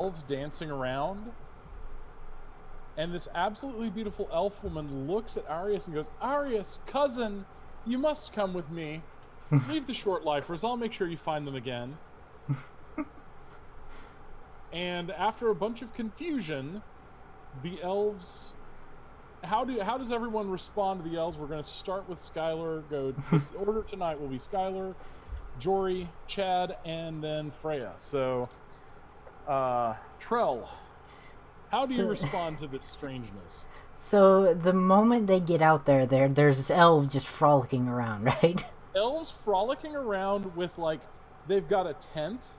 elves dancing around. And this absolutely beautiful elf woman looks at Arius and goes, Arius, cousin, you must come with me. Leave the short lifers. I'll make sure you find them again. And after a bunch of confusion, the elves... How does everyone respond to the elves? We're going to start with Skylar. This order tonight will be Skylar, Jory, Chad, and then Freya. So, Trell, how do you respond to this strangeness? So the moment they get out there's elves just frolicking around, right? Elves frolicking around with, like, they've got a tent,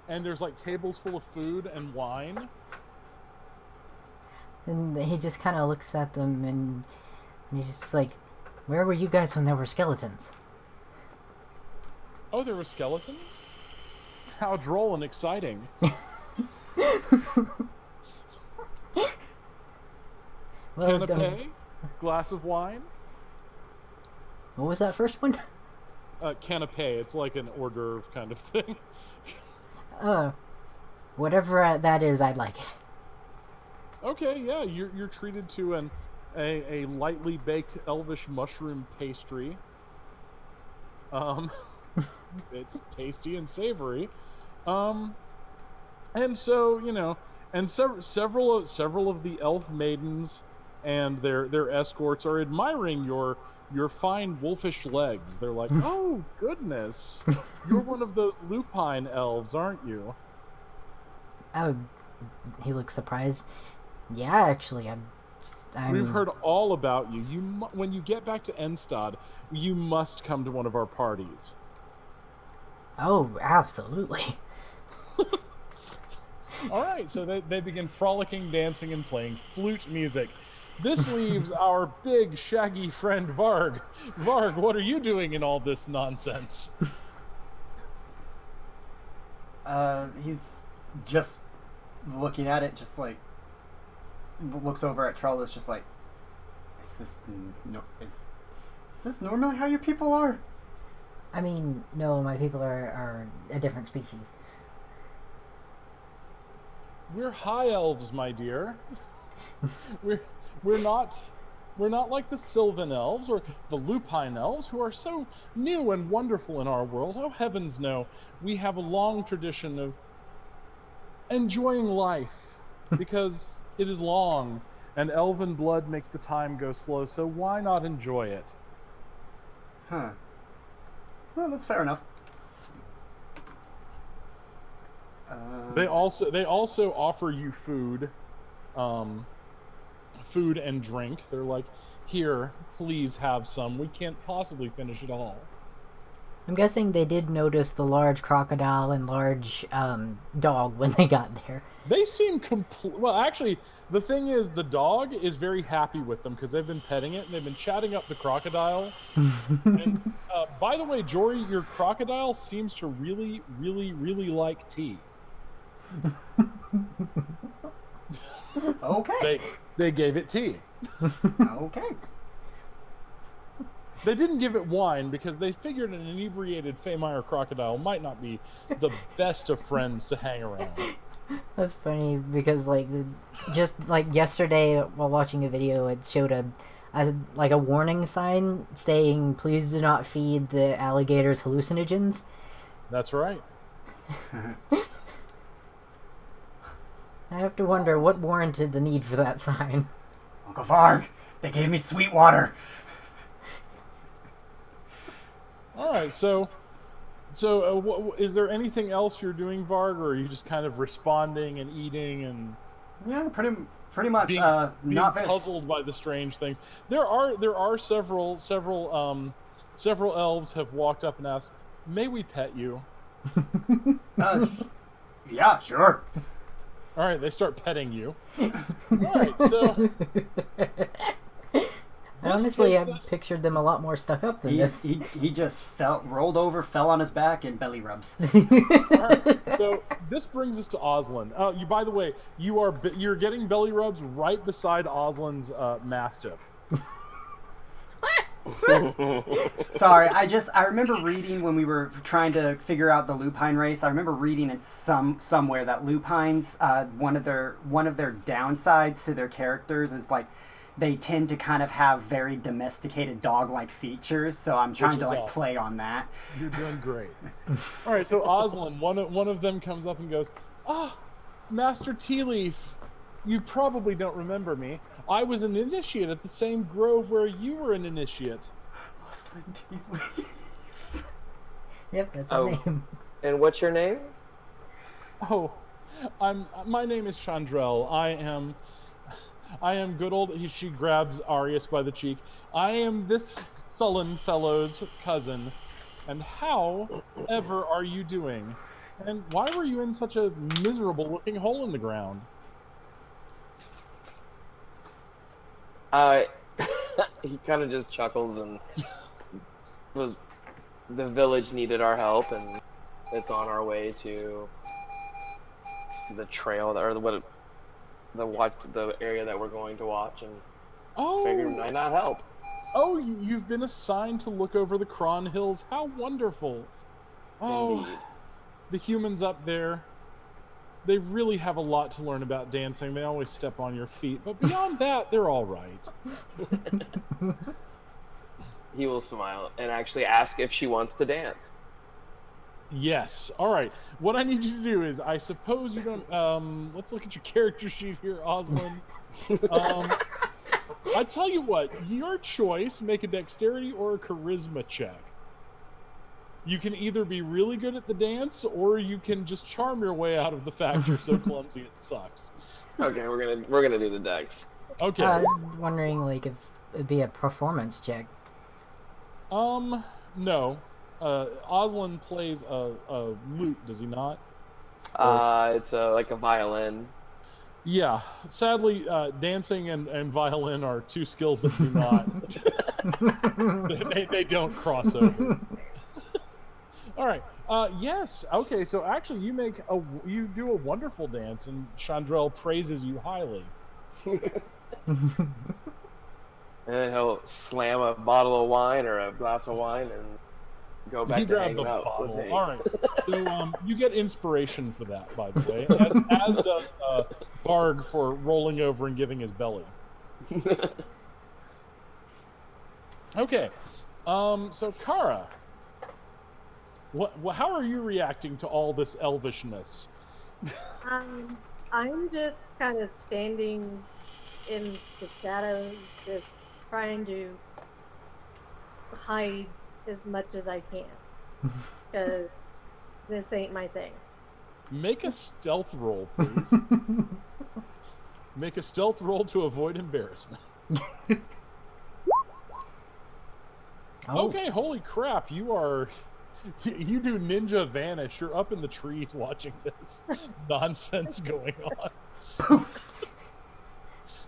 and there's, like, tables full of food and wine. And he just kind of looks at them, and he's just like, where were you guys when there were skeletons? Oh, there were skeletons? How droll and exciting. Canapé? Glass of wine? What was that first one? Canapé. It's like an hors d'oeuvre kind of thing. Whatever that is, I'd like it. Okay, yeah, you're treated to a lightly baked elvish mushroom pastry. It's tasty and savory. And so, you know, and several of the elf maidens and their escorts are admiring your fine wolfish legs. They're like, "Oh, goodness. You're one of those lupine elves, aren't you?" Oh, he looks surprised. Yeah, actually, We've heard all about you. When you get back to Enstad, you must come to one of our parties. Oh, absolutely. All right, so they begin frolicking, dancing, and playing flute music. This leaves our big, shaggy friend Varg. Varg, what are you doing in all this nonsense? He's just looking at it, just like looks over at Trellis, just like, is this normally how your people are? I mean, no, my people are a different species. We're high elves, my dear. We're not like the Sylvan elves or the Lupine elves, who are so new and wonderful in our world. Oh, heavens no. We have a long tradition of enjoying life, because it is long, and elven blood makes the time go slow, so why not enjoy it? Huh. Well, that's fair enough. They also offer you food, food and drink. They're like, here, please have some. We can't possibly finish it all. I'm guessing they did notice the large crocodile and large dog when they got there. They seem well, actually, the thing is, the dog is very happy with them because they've been petting it and they've been chatting up the crocodile. And, by the way, Jory, your crocodile seems to really, really, really like tea. Okay. They gave it tea. Okay. They didn't give it wine because they figured an inebriated Fehmeyer crocodile might not be the best of friends to hang around. That's funny because, like, just like yesterday while watching a video, it showed a warning sign saying, "Please do not feed the alligators hallucinogens." That's right. I have to wonder what warranted the need for that sign. Uncle Varg, they gave me sweet water. All right, so is there anything else you're doing, Varg, or are you just kind of responding and eating and Yeah, pretty much. being Not puzzled by the strange things? There are several elves have walked up and asked, "May we pet you?" Yeah, sure. All right, they start petting you. All right, so Honestly, I pictured them a lot more stuck up than this. He just rolled over, fell on his back, and belly rubs. All right, so this brings us to Oslin. By the way, you're getting belly rubs right beside Oslin's Mastiff. Sorry, I remember reading when we were trying to figure out the lupine race. I remember reading it somewhere that lupines, one of their downsides to their characters is like they tend to kind of have very domesticated dog-like features. So I'm trying to like awesome. play on that. You're doing great. All right, so Oslin, one of them comes up and goes, "Ah, Master Tea Leaf, you probably don't remember me. I was an initiate at the same grove where you were an initiate." Yep, that's Oh. his name. And what's your name? Oh, my name is Chandrel. I am good old. She grabs Arius by the cheek. I am this sullen fellow's cousin. And how ever are you doing? And why were you in such a miserable-looking hole in the ground? He kind of just chuckles and was the village needed our help, and it's on our way to the trail or the area that we're going to watch, and figured Oh, why not help? oh, you've been assigned to look over the Kron Hills. How wonderful! Oh, Indeed. the humans up there. They really have a lot to learn about dancing. They always step on your feet, but beyond that, they're all right. He will smile and actually ask if she wants to dance. Yes. All right. What I need you to do is, I suppose you don't. Let's look at your character sheet here, Oslin. I tell you what, your choice. Make a dexterity or a charisma check. You can either be really good at the dance, or you can just charm your way out of the fact you're so clumsy it sucks. Okay, we're gonna do the dex. Okay. I was wondering, like, if it'd be a performance check. No. Oslin plays a lute, does he not? It's like a violin. Yeah. Sadly, dancing and violin are two skills that do not. they don't cross over. All right. Yes. Okay. So actually, you do a wonderful dance, and Chandrel praises you highly. And then he'll slam a bottle of wine or a glass of wine and go back He to grabbed hanging the out bottle. with me. All right. So you get inspiration for that, by the way, as does Varg for rolling over and giving his belly. Okay. So Kara, how are you reacting to all this elvishness? I'm just kind of standing in the shadows, just trying to hide as much as I can, because this ain't my thing. Make a stealth roll, please. Make a stealth roll to avoid embarrassment. Oh. Okay, holy crap, you do ninja vanish. You're up in the trees watching this nonsense going on.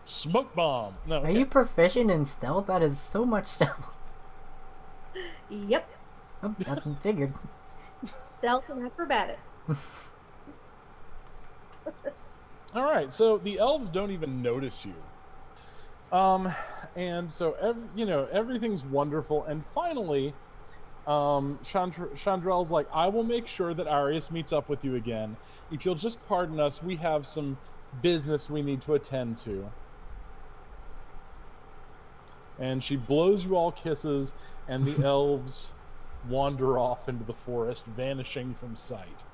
Smoke bomb. No, Are okay. you proficient in stealth? That is so much stealth. Yep, Oh, I figured. stealth and acrobatic. All right, so the elves don't even notice you. And so everything's wonderful, and finally, Chandrel's like, I will make sure that Arius meets up with you again. If you'll just pardon us, we have some business we need to attend to. And she blows you all kisses, and the elves wander off into the forest, vanishing from sight.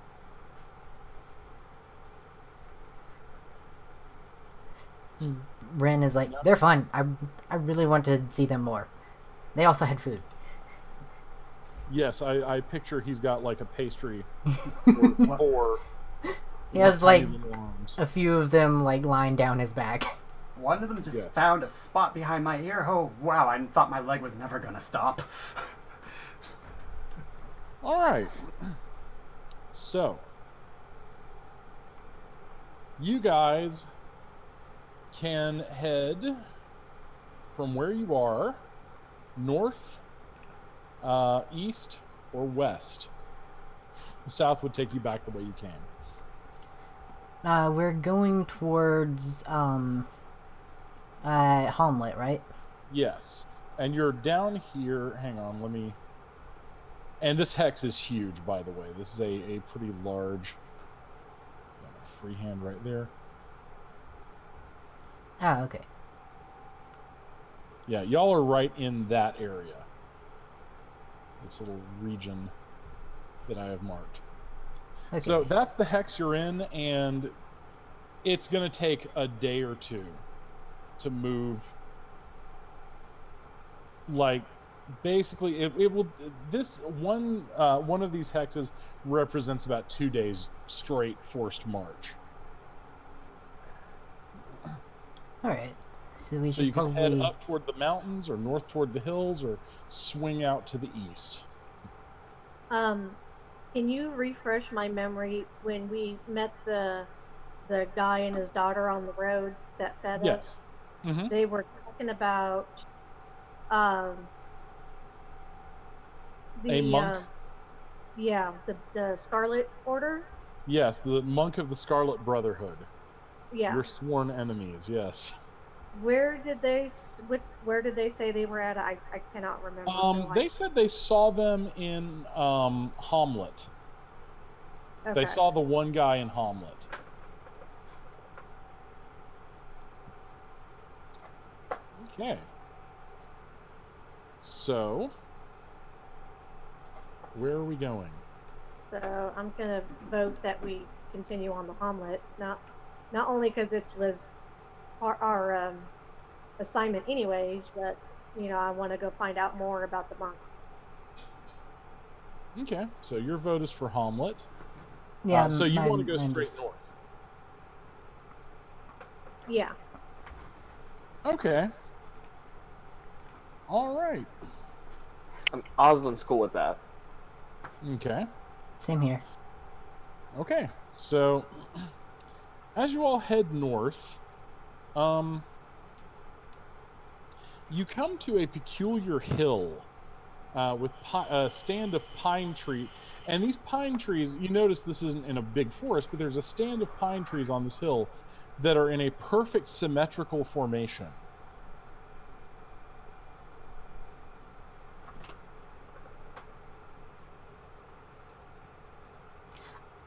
Ren is like, they're fun. I really want to see them more. They also had food. Yes, I picture he's got like a pastry or He has like little arms. a few of them like lying down his back. One of them just Yes. found a spot behind my ear. Oh, wow, I thought my leg was never going to stop. All right. So, you guys can head from where you are north, east, or west. The south would take you back the way you came. We're going towards Hamlet, right? Yes. And you're down here. Hang on, let me. And this hex is huge, by the way. This is a pretty large. Freehand right there. Ah, okay. Yeah, y'all are right in that area. This little region that I have marked. Okay. So that's the hex you're in, and it's going to take a day or two to move. Like, basically, it will. This one of these hexes represents about 2 days straight forced march. All right. So we So should you can probably. head up toward the mountains, or north toward the hills, or swing out to the east. Can you refresh my memory when we met the guy and his daughter on the road that fed Yes. us? Mm-hmm. They were talking about A monk? The Scarlet Order. Yes, the monk of the Scarlet Brotherhood. Yeah. Your sworn enemies, yes. Where did they say they were at? I cannot remember. They said they saw them in Hamlet. Okay. They saw the one guy in Hamlet. Okay. So, where are we going? So I'm gonna vote that we continue on the Hamlet, not only because it was our assignment anyways, but I want to go find out more about the monk. Okay, so your vote is for Hamlet. Yeah. So you want to go straight north? Yeah. Okay. All right. Oslin's cool with that. Okay. Same here. Okay. So, as you all head north, you come to a peculiar hill with a stand of pine tree. And these pine trees, you notice this isn't in a big forest, but there's a stand of pine trees on this hill that are in a perfect symmetrical formation.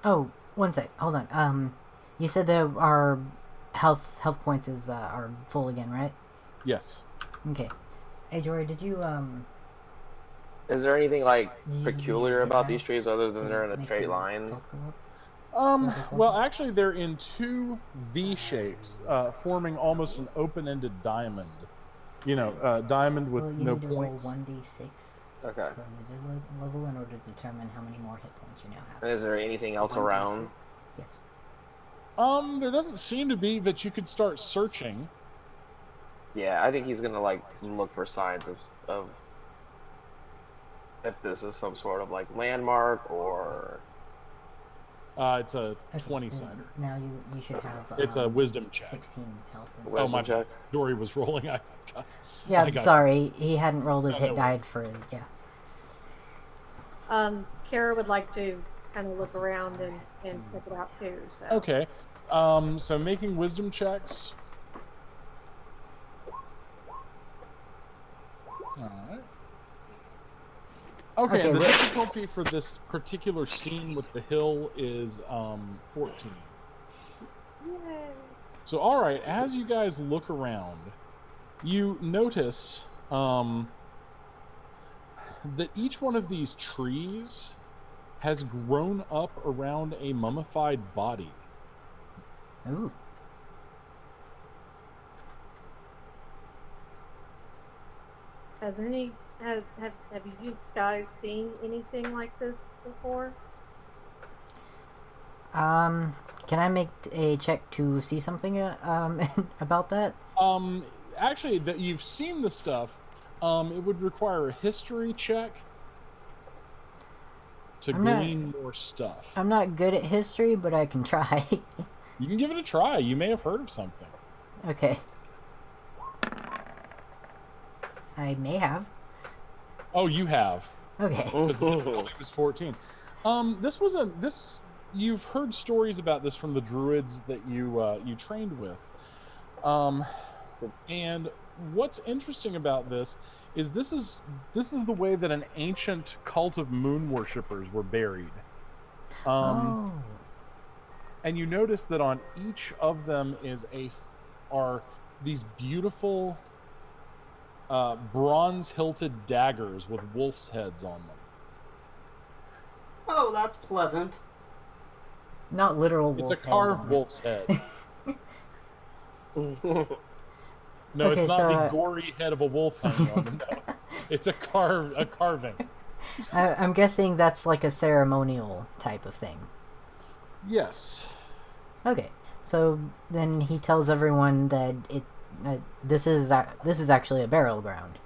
Oh, one sec. Hold on. You said that our health points are full again, right? Yes. Okay. Hey, Jory, did you Is there anything like Did you peculiar use about your these pass trees other than to they're in a make straight your line? health go up? Well, actually, they're in two V shapes, forming almost an open-ended diamond. Diamond with Well, you no need to points. roll 1d6 Okay. for wizard level in order to determine how many more hit points you now have. And is there anything else 1d6. around? Yes. There doesn't seem to be, but you could start searching. Yeah, I think he's gonna like look for signs of if this is some sort of like landmark or. It's a Okay, 20-sider. now you should have. It's a wisdom check. 16 health. Wisdom Oh, my check. Dory was rolling. Yeah, I got sorry, he hadn't rolled his No, hit no died for Kara would like to kind of look around and check it out too. So. Okay. So making wisdom checks. All right. Okay, and the difficulty for this particular scene with the hill is 14. Yay. So, all right, as you guys look around, you notice that each one of these trees has grown up around a mummified body. Ooh. Have you guys seen anything like this before? Can I make a check to see something about that? Actually, that you've seen the stuff. It would require a history check to glean more stuff. I'm not good at history, but I can try. You can give it a try. You may have heard of something. Okay. I may have. Oh, you have. Okay. It was 14. You've heard stories about this from the druids that you trained with. And what's interesting about this is this is the way that an ancient cult of moon worshippers were buried. Oh. And you notice that on each of them are these beautiful bronze-hilted daggers with wolf's heads on them. Oh, that's pleasant. Not literal wolf It's a heads carved on it. wolf's head. No, Okay, it's not so, the gory head of a wolf hanging on them. No, it's a carving. I'm guessing that's like a ceremonial type of thing. Yes. Okay, so then he tells everyone that this is actually a burial ground.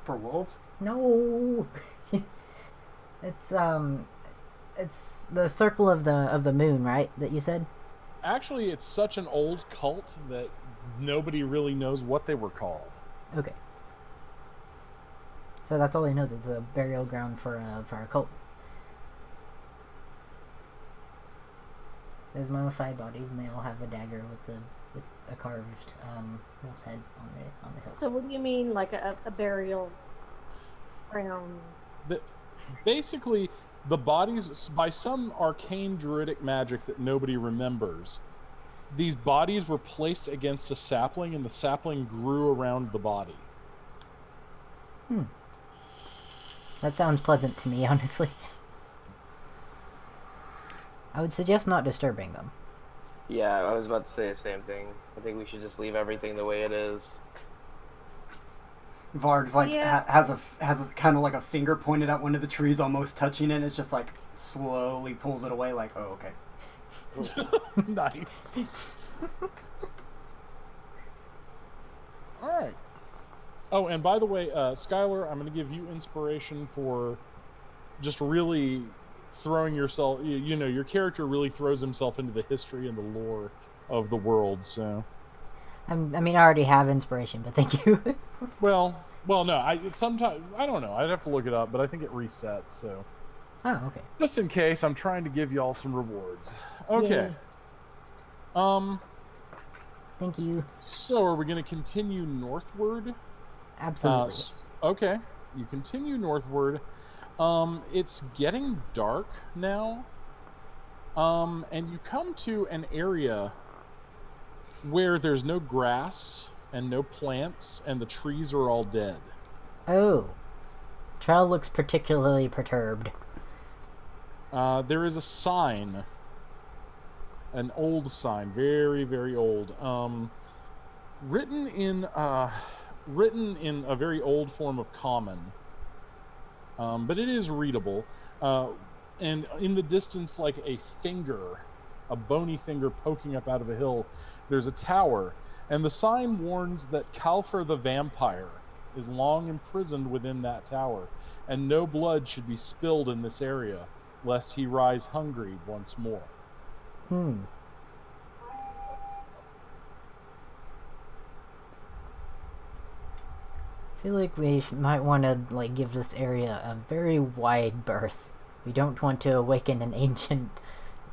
For wolves? No, it's the circle of the moon, right? That you said. Actually, it's such an old cult that nobody really knows what they were called. Okay. So that's all he knows. It's a burial ground for a cult. There's mummified bodies, and they all have a dagger with a carved wolf's head on the hilt. So what do you mean, like a burial ground? Basically, the bodies, by some arcane druidic magic that nobody remembers, these bodies were placed against a sapling, and the sapling grew around the body. That sounds pleasant to me, honestly. I would suggest not disturbing them. Yeah, I was about to say the same thing. I think we should just leave everything the way it is. Varg's like Yeah. has a kind of like a finger pointed at one of the trees, almost touching it. It's just like slowly pulls it away. Like, oh, okay. Nice. All right. Oh, and by the way, Skylar, I'm going to give you inspiration for just really throwing yourself. You know, your character really throws himself into the history and the lore of the world. So, I mean, I already have inspiration, but thank you. well, no. Sometimes I don't know. I'd have to look it up, but I think it resets. So, Oh, okay. just in case, I'm trying to give y'all some rewards. Okay. Yay. Thank you. So, are we going to continue northward? Absolutely. Okay, you continue northward. It's getting dark now, and you come to an area where there's no grass and no plants, and the trees are all dead. Oh. Trail looks particularly perturbed. There is a sign, an old sign, very, very old, written in a very old form of common, but it is readable. And in the distance, like a bony finger poking up out of a hill, there's a tower, and the sign warns that Calfer the vampire is long imprisoned within that tower, and no blood should be spilled in this area, lest he rise hungry once more. I feel like we might want to give this area a very wide berth. We don't want to awaken an ancient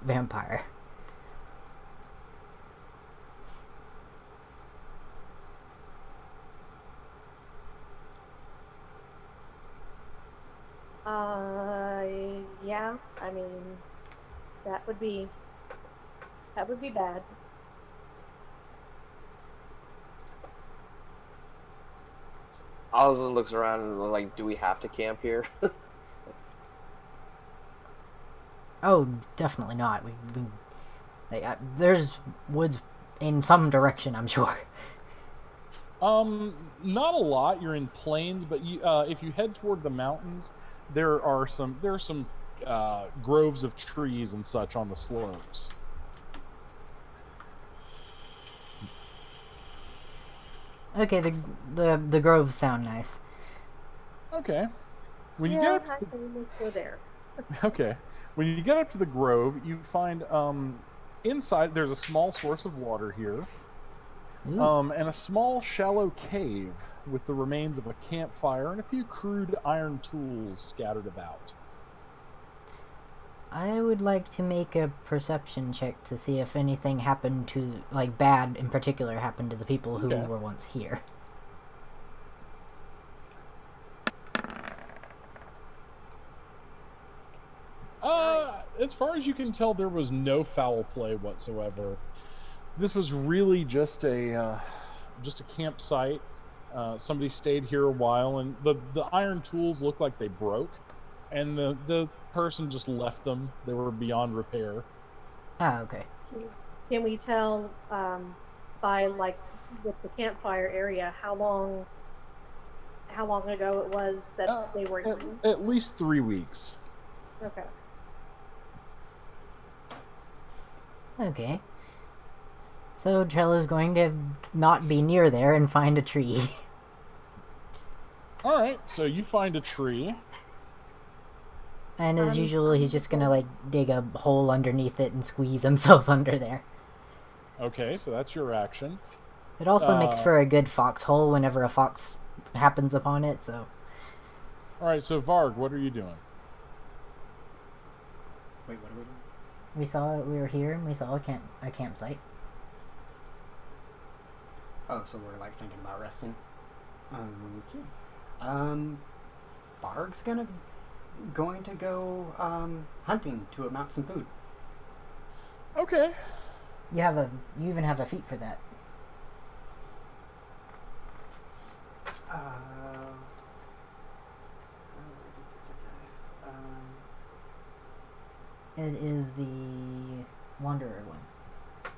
vampire. Yeah. I mean, that would be bad. Ozlin looks around and like, do we have to camp here? Oh, definitely not. There's woods in some direction, I'm sure. Not a lot. You're in plains, but if you head toward the mountains, there are some groves of trees and such on the slopes. Okay, the groves sound nice. Okay. When you Yeah, get I up can go there. okay, when you get up to the grove, you find inside there's a small source of water here, and a small shallow cave with the remains of a campfire and a few crude iron tools scattered about. I would like to make a perception check to see if anything happened to, like, bad in particular happened to the people who Okay. were once here. As far as you can tell, there was no foul play whatsoever. This was really just a campsite. Somebody stayed here a while, and the iron tools looked like they broke, and the person just left them. They were beyond repair. Ah, okay. Can we tell by like with the campfire area how long ago it was that they were here? At least 3 weeks. Okay. Okay. So Trella's going to not be near there and find a tree. All right, so you find a tree. And as usual, he's just gonna, like, dig a hole underneath it and squeeze himself under there. Okay, so that's your action. It also makes for a good foxhole whenever a fox happens upon it, so... All right, so Varg, what are you doing? Wait, what are we doing? We were here and we saw a campsite. Oh, so we're like thinking about resting. Okay. Barg's going to go hunting to amount some food. Okay. You even have a feat for that. It is the Wanderer one.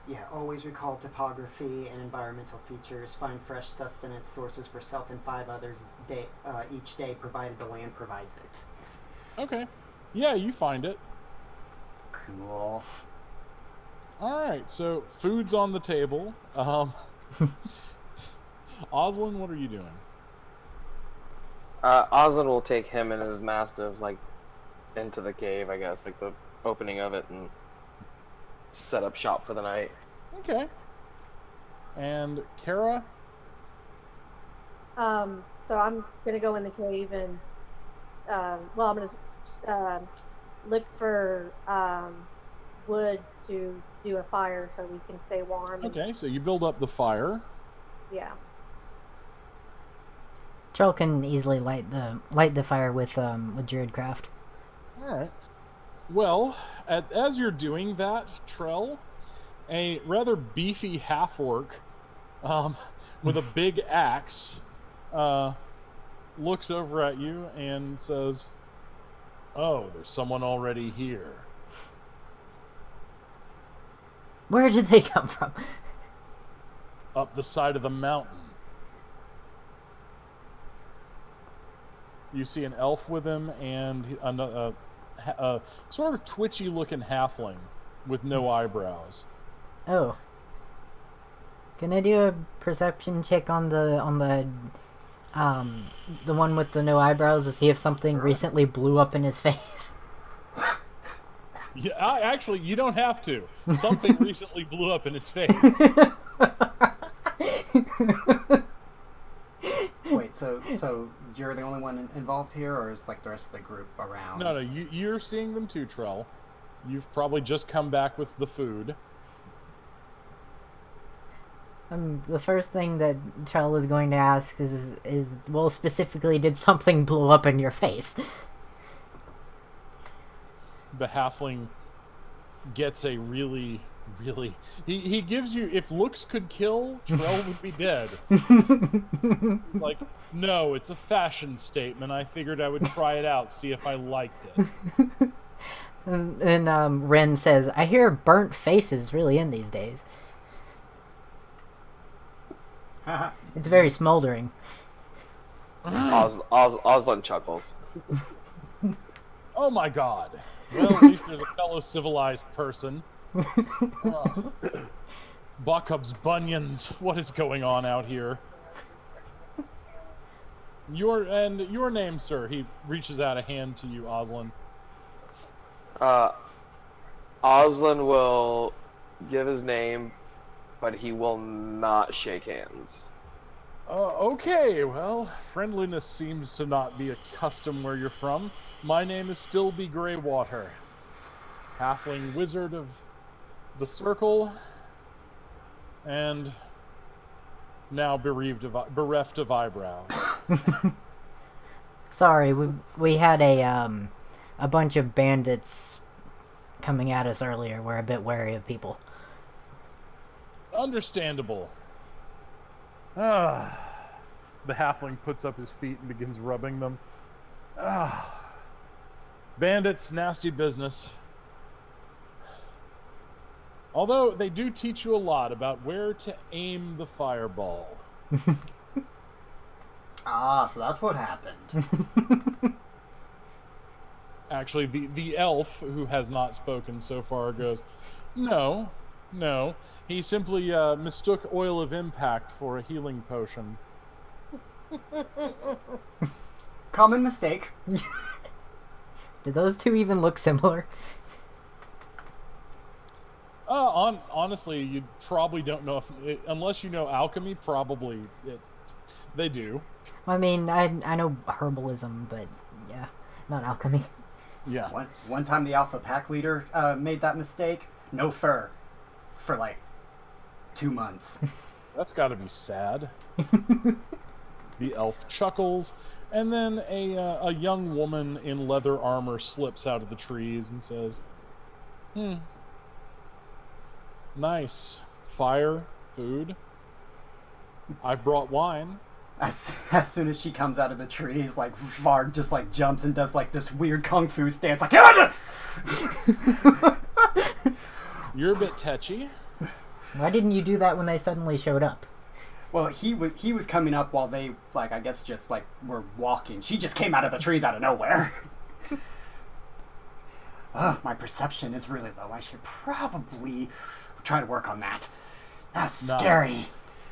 Yeah, always recall topography and environmental features. Find fresh sustenance sources for self and 5 others each day, provided the land provides it. Okay. Yeah, you find it. Cool. All right, so food's on the table. Oslin, what are you doing? Ozan will take him and his mastiff like into the cave, I guess, like the opening of it, and set up shop for the night. Okay. And Kara? So I'm gonna go in the cave and I'm gonna look for wood to do a fire so we can stay warm. Okay, so you build up the fire. Yeah. Trell can easily light the fire with Druidcraft. All right. Well, as you're doing that, Trell, a rather beefy half-orc with a big axe looks over at you and says, "Oh, there's someone already here." Where did they come from? Up the side of the mountain. You see an elf with him and a sort of twitchy-looking halfling with no eyebrows. Oh. Can I do a perception check on the one with the no eyebrows to see if something recently blew up in his face? Yeah, actually, you don't have to. Something recently blew up in his face. Wait, so you're the only one involved here, or is like the rest of the group around? No, you're seeing them too, Trell. You've probably just come back with the food. The first thing that Trell is going to ask is well, specifically, did something blow up in your face? The halfling gets a really... He gives you... If looks could kill, Trell would be dead. Like, no, it's a fashion statement. I figured I would try it out, see if I liked it. And Ren says, I hear burnt face is really in these days. It's very smoldering. Oslan chuckles. Oh my god. Well, at least there's a fellow civilized person. Buckup's bunions. What is going on out here? Your name, sir. He reaches out a hand to you, Oslin. Oslan will give his name, but he will not shake hands. Okay, well, friendliness seems to not be a custom where you're from. My name is Stillby Greywater. halfling wizard of the circle, and now bereft of eyebrows. Sorry, we had a bunch of bandits coming at us earlier. We're a bit wary of people. Understandable. The halfling puts up his feet and begins rubbing them. Bandits, nasty business. Although they do teach you a lot about where to aim the fireball. Ah, so that's what happened. Actually, the elf, who has not spoken so far, goes, No. He simply mistook oil of impact for a healing potion. Common mistake. Did those two even look similar? Honestly, you probably don't know unless you know alchemy. Probably they do. I mean, I know herbalism, but yeah, not alchemy. Yeah. One time the alpha pack leader made that mistake. No fur for like 2 months. That's got to be sad. The elf chuckles, and then a young woman in leather armor slips out of the trees and says, Nice. Fire, food. I've brought wine. As soon as she comes out of the trees, like Vard just like jumps and does like this weird kung fu stance, like You're a bit tetchy. Why didn't you do that when they suddenly showed up? Well, he was coming up while they like I guess just like were walking. She just came out of the trees out of nowhere. My perception is really low. I should probably try to work on that. That's scary.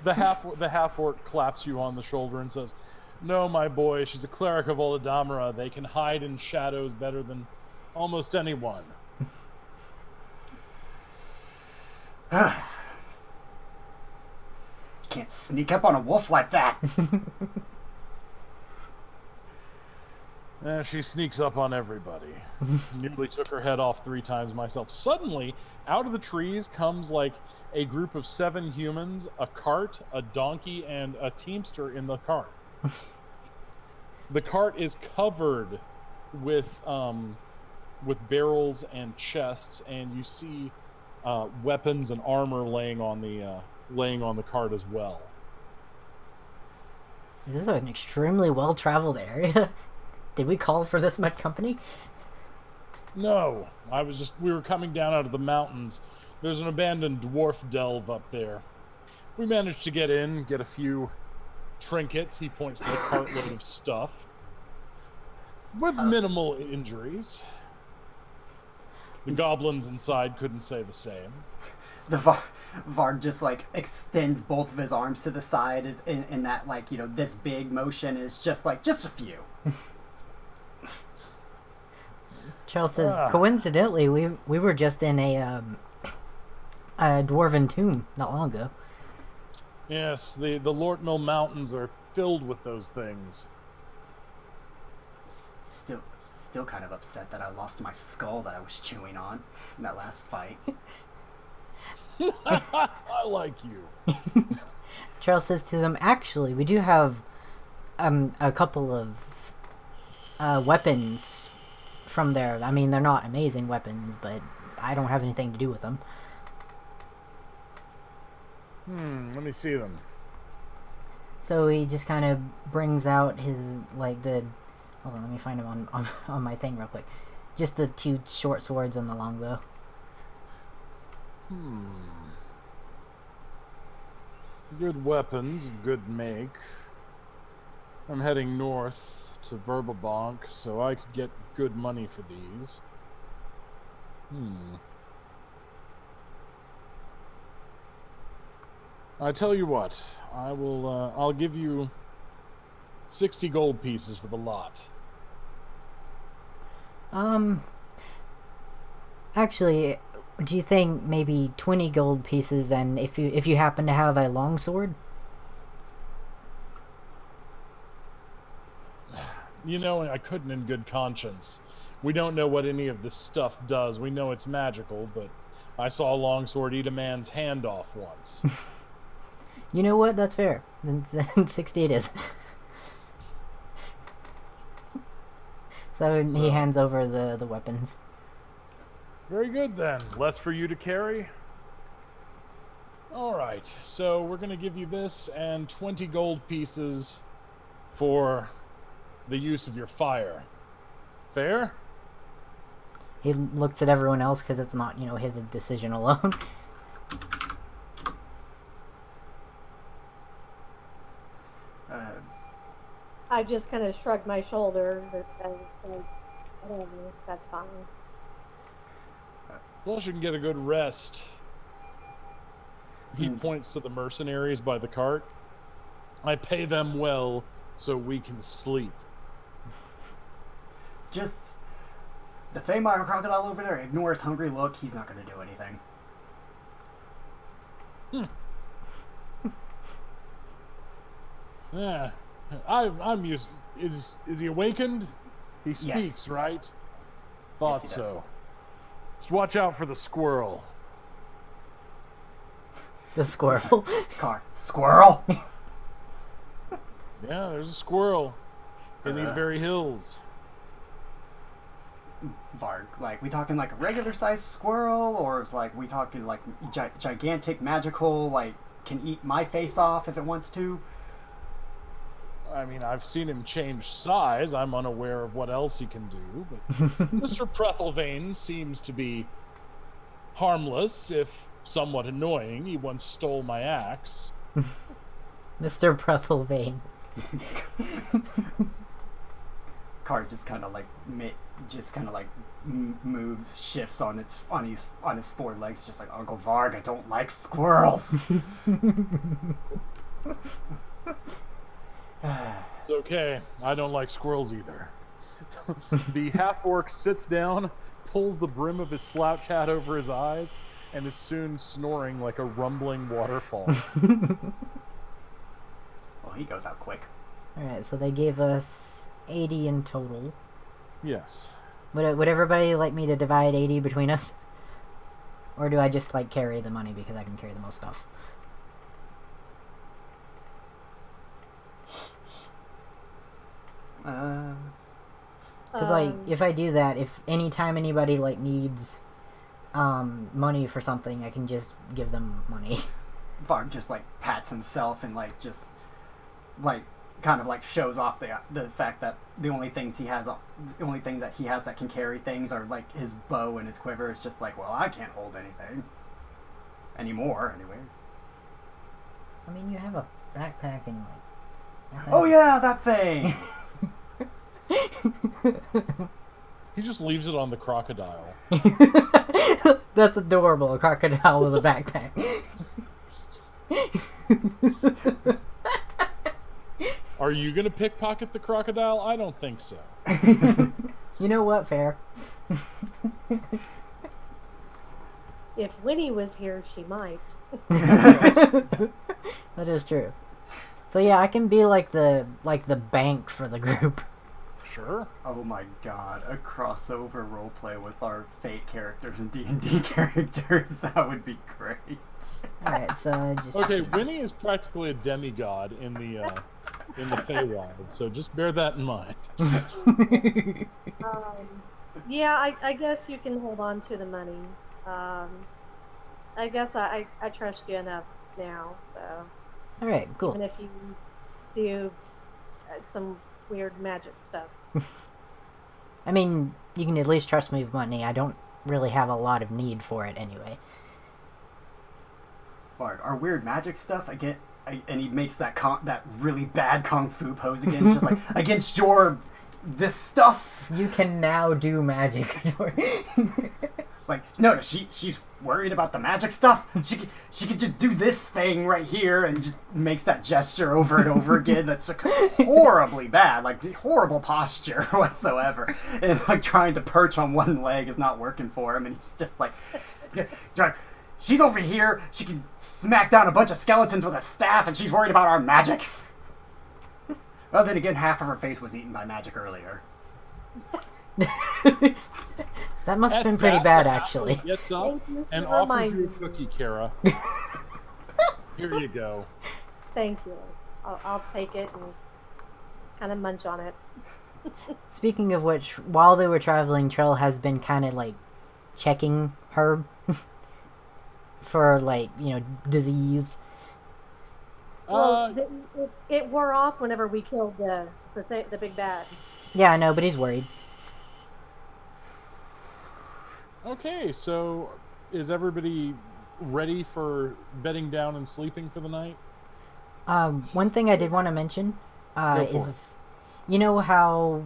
The half orc claps you on the shoulder and says, No, my boy, she's a cleric of Oladamara. They can hide in shadows better than almost anyone. You can't sneak up on a wolf like that. She sneaks up on everybody. Nearly took her head off 3 times myself. Suddenly, out of the trees comes like a group of 7 humans, a cart, a donkey, and a teamster in the cart. The cart is covered with barrels and chests, and you see weapons and armor laying on the cart as well. This is an extremely well-traveled area. Did we call for this much company? No, we were coming down out of the mountains. There's an abandoned dwarf delve up there. We managed to get in, get a few trinkets. He points to the cartload of stuff. With minimal injuries. The goblins inside couldn't say the same. The Vard just like extends both of his arms to the side is in that like, you know, this big motion is just a few. Charles says, coincidentally, we were just in a dwarven tomb not long ago. Yes, the Lortmill Mountains are filled with those things. Still kind of upset that I lost my skull that I was chewing on in that last fight. I like you. Charles says to them, actually, we do have a couple of weapons from there. I mean, they're not amazing weapons, but I don't have anything to do with them. Let me see them. So he just kind of brings out his, like, hold on, let me find him on my thing real quick. Just the 2 short swords and the longbow. Good weapons of good make. I'm heading north to Verbabank, so I could get good money for these. I tell you what, I'll give you 60 gold pieces for the lot. Actually, do you think maybe 20 gold pieces, and if you happen to have a longsword? You know, I couldn't in good conscience. We don't know what any of this stuff does. We know it's magical, but I saw a longsword eat a man's hand off once. You know what? That's fair. Then 60 it is. So he hands over the weapons. Very good, then. Less for you to carry. All right, so we're going to give you this and 20 gold pieces for the use of your fire. Fair? He looks at everyone else because it's not, his decision alone. I just kind of shrugged my shoulders and said, whatever, that's fine. Plus, you can get a good rest. He points to the mercenaries by the cart. I pay them well so we can sleep. Just the Feymeyer crocodile over there, ignore his hungry look. He's not going to do anything. Yeah, I'm used. Is he awakened? He speaks, Yes. right? Thought Yes, he does. so. Just watch out for the squirrel. The squirrel. Car. Squirrel! Yeah, there's a squirrel in these very hills. Varg, like, we talking like a regular sized squirrel, or is like we talking like gigantic, magical, like can eat my face off if it wants to? I mean, I've seen him change size. I'm unaware of what else he can do, but Mr. Prethelvane seems to be harmless, if somewhat annoying. He once stole my axe. Mr. Prethelvane. Car just kind of like moves, shifts on his four legs, just like Uncle Varg. I don't like squirrels. It's okay. I don't like squirrels either. The half-orc sits down, pulls the brim of his slouch hat over his eyes, and is soon snoring like a rumbling waterfall. Well, he goes out quick. Alright, so they gave us 80 in total. Yes. Would everybody like me to divide 80 between us? Or do I just, like, carry the money because I can carry the most stuff? Because, like, if I do that, if anytime anybody, like, needs money for something, I can just give them money. Varg just like pats himself and like just like kind of like shows off the fact that the only things that he has that can carry things are like his bow and his quiver. It's just like, well, I can't hold anything anymore anyway. I mean, you have a backpack and, like... Oh yeah, that thing. He just leaves it on the crocodile. That's adorable, a crocodile with a backpack. Are you gonna pickpocket the crocodile? I don't think so. You know what? Fair. If Winnie was here, she might. That is true. So yeah, I can be like the bank for the group. Sure. Oh my god, a crossover roleplay with our Fate characters and D&D characters. That would be great. Alright, so just... Okay, Winnie is practically a demigod in the Feywild, so just bear that in mind. Yeah, I guess you can hold on to the money. I guess I trust you enough now, so... Alright, cool. Even if you do some weird magic stuff. I mean, you can at least trust me with money. I don't really have a lot of need for it anyway. Varg, our weird magic stuff again, and he makes that really bad kung fu pose again. It's just like against this stuff. You can now do magic. Like, notice she's worried about the magic stuff. She could just do this thing right here and just makes that gesture over and over again. That's like horribly bad, like horrible posture whatsoever. And like trying to perch on one leg is not working for him, and he's just like, she's over here. She can smack down a bunch of skeletons with a staff, and she's worried about our magic. Well, then again, half of her face was eaten by magic earlier. That must have At been pretty that, bad, the actually. halfling gets up Thank you and for offers you a reminding me. cookie, Kara. Here you go. Thank you. I'll take it and kind of munch on it. Speaking of which, while they were traveling, Trell has been kind of like checking her for like disease. Well, it wore off whenever we killed the big bad. Yeah, I know, but he's worried. Okay, so is everybody ready for bedding down and sleeping for the night? One thing I did want to mention Go for is, you know how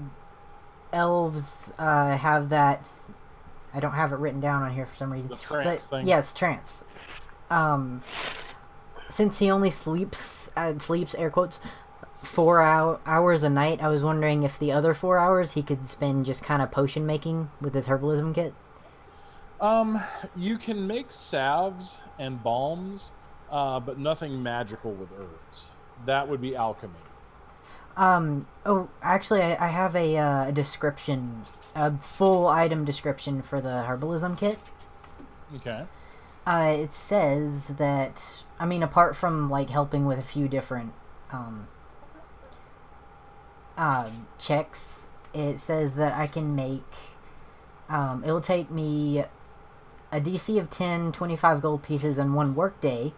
elves have that. I don't have it written down on here for some reason. The trance but thing? yes, trance. Since he only sleeps air quotes 4 hours a night, I was wondering if the other 4 hours he could spend just kind of potion making with his herbalism kit. You can make salves and balms, but nothing magical with herbs. That would be alchemy. Oh, actually, I have a description, a full item description for the herbalism kit. Okay. It says that, I mean, apart from like helping with a few different checks, it says that I can make. It'll take me a DC of 10, 25 gold pieces, and 1 workday.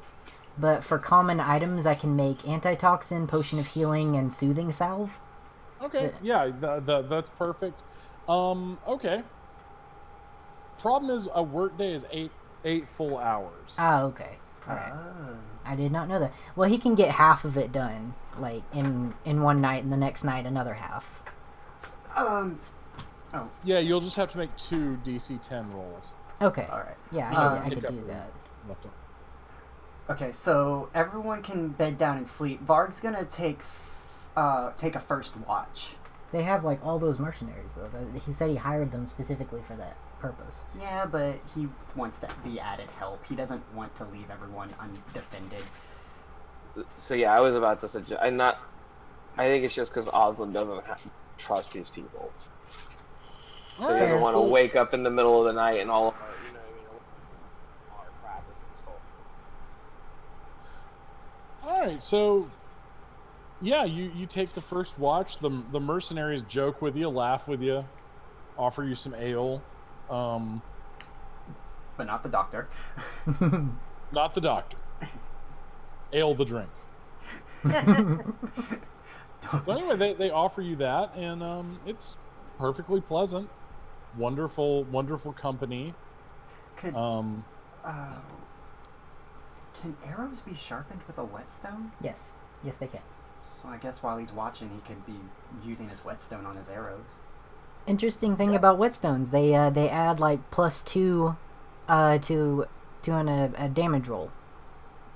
But for common items, I can make antitoxin, potion of healing, and soothing salve. Okay. Yeah, that's perfect. Okay. Problem is, a workday is eight full hours. Oh, okay. Alright. Oh. I did not know that. Well, he can get half of it done, like, in one night, and the next night another half. Yeah, you'll just have to make 2 DC 10 rolls. Okay. Alright. Yeah, I Pick could up do the- that. left up. Okay, so everyone can bed down and sleep. Varg's gonna take a first watch. They have, like, all those mercenaries, though. He said he hired them specifically for that purpose. Yeah, but he wants to be added help. He doesn't want to leave everyone undefended. So yeah, I was about to suggest. I think it's just because Osland doesn't trust these people. So he doesn't want to wake up in the middle of the night and all of our, all our crap has been stolen. All right, so yeah, you take the first watch. The mercenaries joke with you, laugh with you, offer you some ale. But not the doctor. Not the doctor. Ale the drink. So anyway, they offer you that, and it's perfectly pleasant, wonderful company. Could, can arrows be sharpened with a whetstone? Yes, they can. So I guess while he's watching, he could be using his whetstone on his arrows. Interesting thing about whetstones, they add like +2 to a damage roll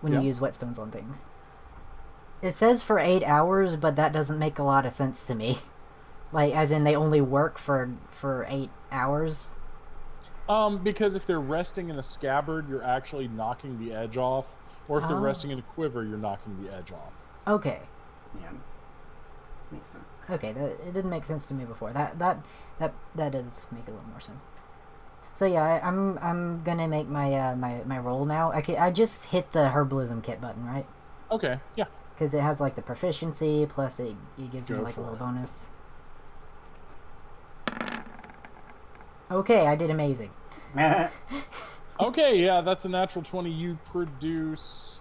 when you use whetstones on things. It says for 8 hours, but that doesn't make a lot of sense to me. Like, as in they only work for 8 hours. Because if they're resting in a scabbard, you're actually knocking the edge off, or if they're Oh. resting in a quiver, you're knocking the edge off. Okay. Yeah, makes sense. Okay, it didn't make sense to me before. That does make a little more sense. So yeah, I'm gonna make my my roll now. I just hit the herbalism kit button, right? Okay, yeah. Because it has like the proficiency plus it gives me Go like a for little it. bonus. Okay, I did amazing. Okay, yeah, that's a natural 20. You produce,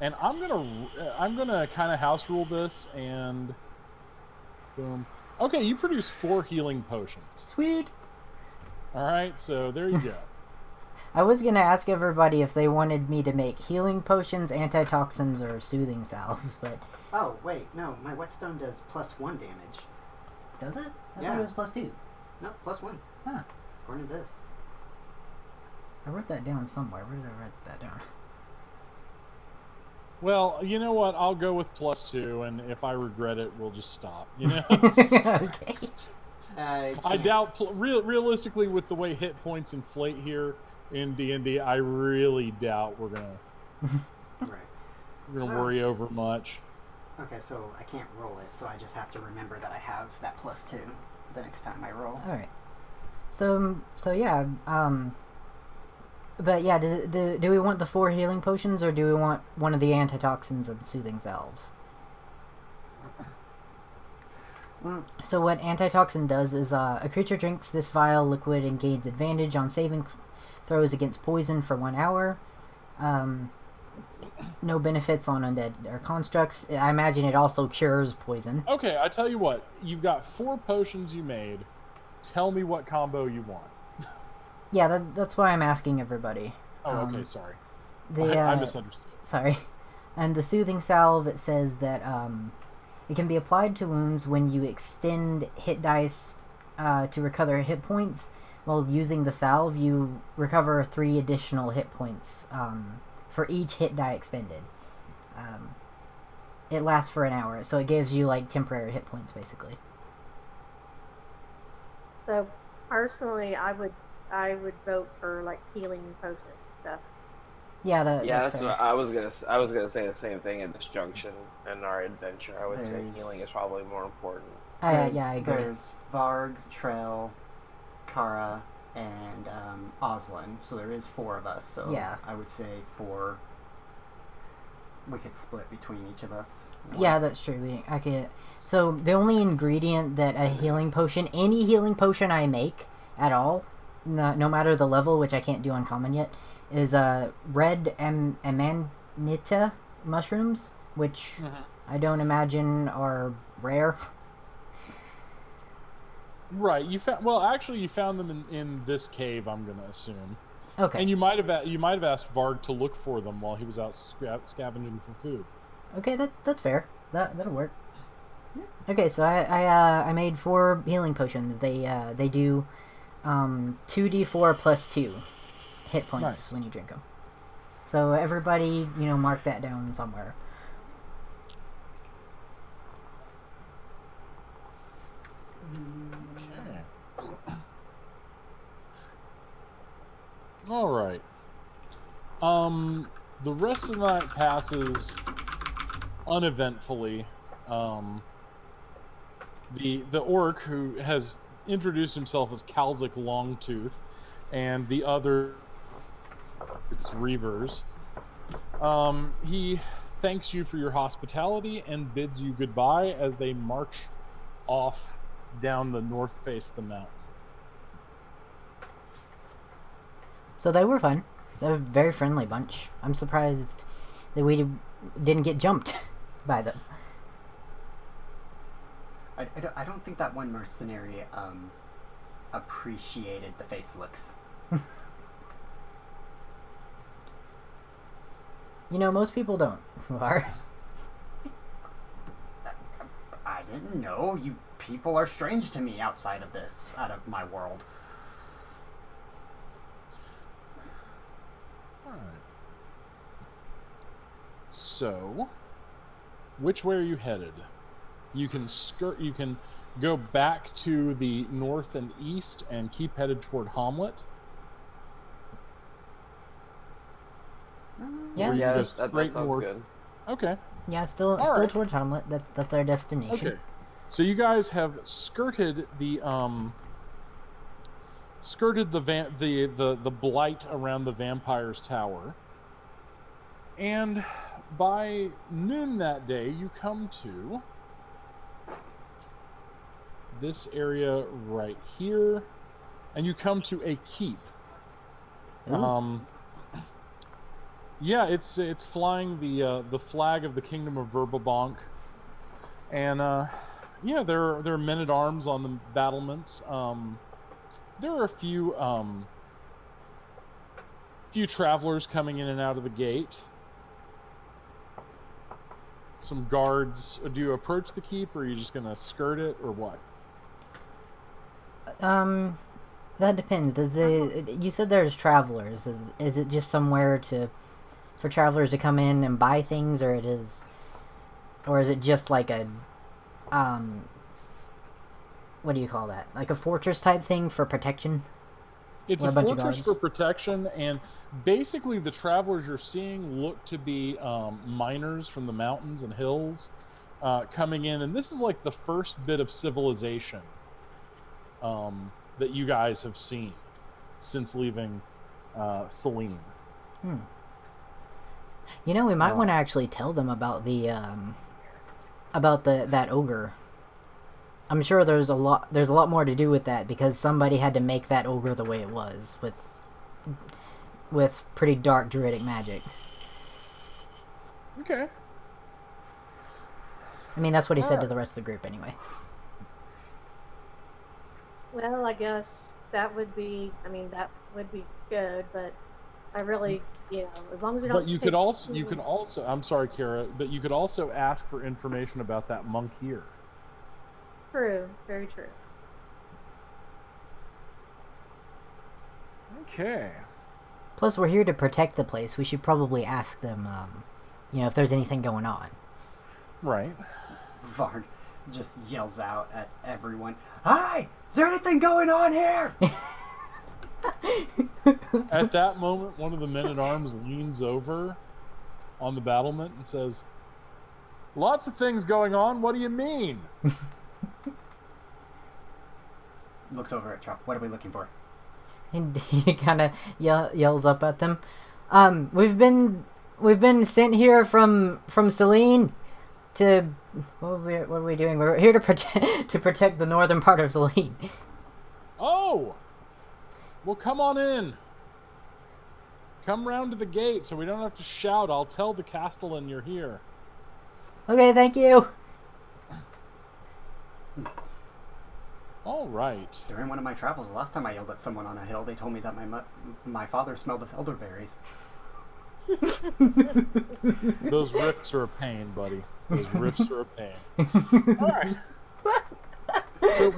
and I'm gonna kind of house rule this, and boom. Okay, you produce 4 healing potions. Sweet. All right, so there you go. I was gonna ask everybody if they wanted me to make healing potions, antitoxins, or soothing salves, but Oh, wait, no, my whetstone does +1 damage. does it? I Yeah. thought it was +2. No, +1. Huh. According to this. I wrote that down somewhere. Where did I write that down? Well, you know what? I'll go with +2, and if I regret it, we'll just stop. You know, Okay. I doubt. Realistically, with the way hit points inflate here in D&D, I really doubt we're Right. gonna worry over much. Okay, so I can't roll it, so I just have to remember that I have that +2. the next time I roll. All right. So yeah. But yeah, do we want the 4 healing potions, or do we want one of the antitoxins and soothing salves? So what antitoxin does is a creature drinks this vile liquid and gains advantage on saving throws against poison for 1 hour. No benefits on undead or constructs. I imagine it also cures poison. Okay, I tell you what. You've got 4 potions you made. Tell me what combo you want. Yeah, that's why I'm asking everybody. Oh, okay, sorry. I misunderstood. Sorry. And the soothing salve, it says that it can be applied to wounds when you extend hit dice to recover hit points. While using the salve, you recover 3 additional hit points for each hit die expended. It lasts for an hour, so it gives you like temporary hit points, basically. So personally, I would vote for like healing potion stuff. Yeah, that's fair. what I was gonna say the same thing at this junction in our adventure. I would say healing is probably more important. Yeah, I agree. There's Varg, Trail, Kara, and Oslin. So there is 4 of us. So yeah. I would say 4. We could split between each of us. Yeah, that's true. I could. So the only ingredient that a healing potion, any healing potion I make at all, no matter the level, which I can't do uncommon yet, is red amanita mushrooms, which I don't imagine are rare. Right. You found them in this cave, I'm gonna assume. Okay. And you might have asked Varg to look for them while he was out scavenging for food. Okay, that's fair. That'll work. Okay, so I made 4 healing potions. They do 2d4 plus 2 hit points when you drink them. So everybody, mark that down somewhere. Okay. All right. The rest of the night passes uneventfully. The orc who has introduced himself as Kalzik Longtooth, and the other, it's Reavers. He thanks you for your hospitality and bids you goodbye as they march off down the north face of the mountain. So they were fun. They're a very friendly bunch. I'm surprised that we didn't get jumped by them. I don't think that one mercenary appreciated the face licks. Most people don't. Are? I didn't know. You people are strange to me out of my world. Alright. So, which way are you headed? You can go back to the north and east and keep headed toward Hamlet. Yeah. Yeah, Just that straight sounds north. good. Okay. Yeah, still right. towards Hamlet. That's our destination. Okay. So you guys have skirted the blight around the vampire's tower. And by noon that day, you come to this area right here, and you come to a keep. Yeah, it's flying the flag of the Kingdom of Verbabank, and yeah, there are men at arms on the battlements. There are a few travelers coming in and out of the gate. Some guards. Do you approach the keep, or are you just gonna skirt it, or what? That depends. You said there's travelers. Is it just somewhere for travelers to come in and buy things, or is it just like a what do you call that? Like a fortress type thing for protection? It's a fortress for protection, and basically the travelers you're seeing look to be miners from the mountains and hills coming in, and this is like the first bit of civilization that you guys have seen since leaving Celine. You know, we might want to actually tell them about that ogre. I'm sure there's a lot more to do with that, because somebody had to make that ogre the way it was, with pretty dark druidic magic. Okay. I mean, that's what he said to the rest of the group anyway. Well, I guess that would be. I mean, that would be good, but I really, as long as we don't. But you could also. I'm sorry, Kara, but you could also ask for information about that monk here. True. Very true. Okay. Plus, we're here to protect the place. We should probably ask them, if there's anything going on. Right. Varg just yells out at everyone, "Hi! Is there anything going on here?" At that moment, one of the men-at-arms leans over on the battlement and says, "Lots of things going on. What do you mean?" Looks over at Trump. What are we looking for? And he kind of yells up at them. We've been sent here from Celine to what are we doing? We're here to protect the northern part of Celine. Oh, well, come on in. Come round to the gate so we don't have to shout. I'll tell the castellan you're here. Okay, thank you. All right. During one of my travels, the last time I yelled at someone on a hill, they told me that my father smelled of elderberries. Those riffs are a pain, buddy. Those riffs are a pain. All right. So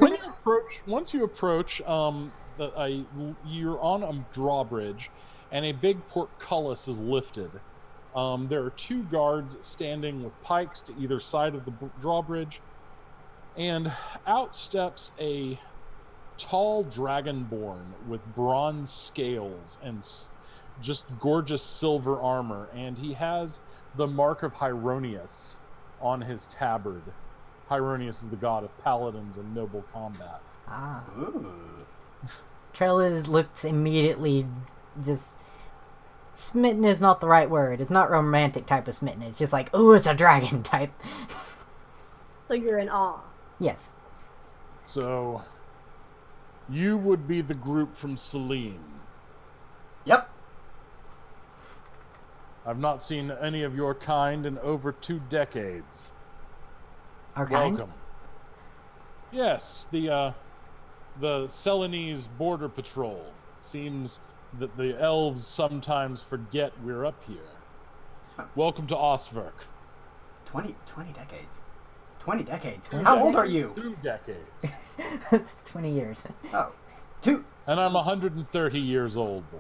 once you approach, you're on a drawbridge, and a big portcullis is lifted. There are two guards standing with pikes to either side of the drawbridge, and out steps a tall dragonborn with bronze scales and just gorgeous silver armor, and he has the mark of Hieronius on his tabard. Hieronius is the god of paladins and noble combat. Ah. Ooh. Trellis looks immediately just... Smitten is not the right word. It's not romantic type of smitten. It's just like, ooh, it's a dragon type. So you're in awe. Yes. So, you would be the group from Celine. Yep. I've not seen any of your kind in over 2 decades. Our kind? Welcome. Yes, the Celanese border patrol. Seems that the elves sometimes forget we're up here. Welcome to Ostwerk. 20 decades. 20 decades? How old are you? 2 decades. 20 years. Oh, 2. And I'm 130 years old, boy.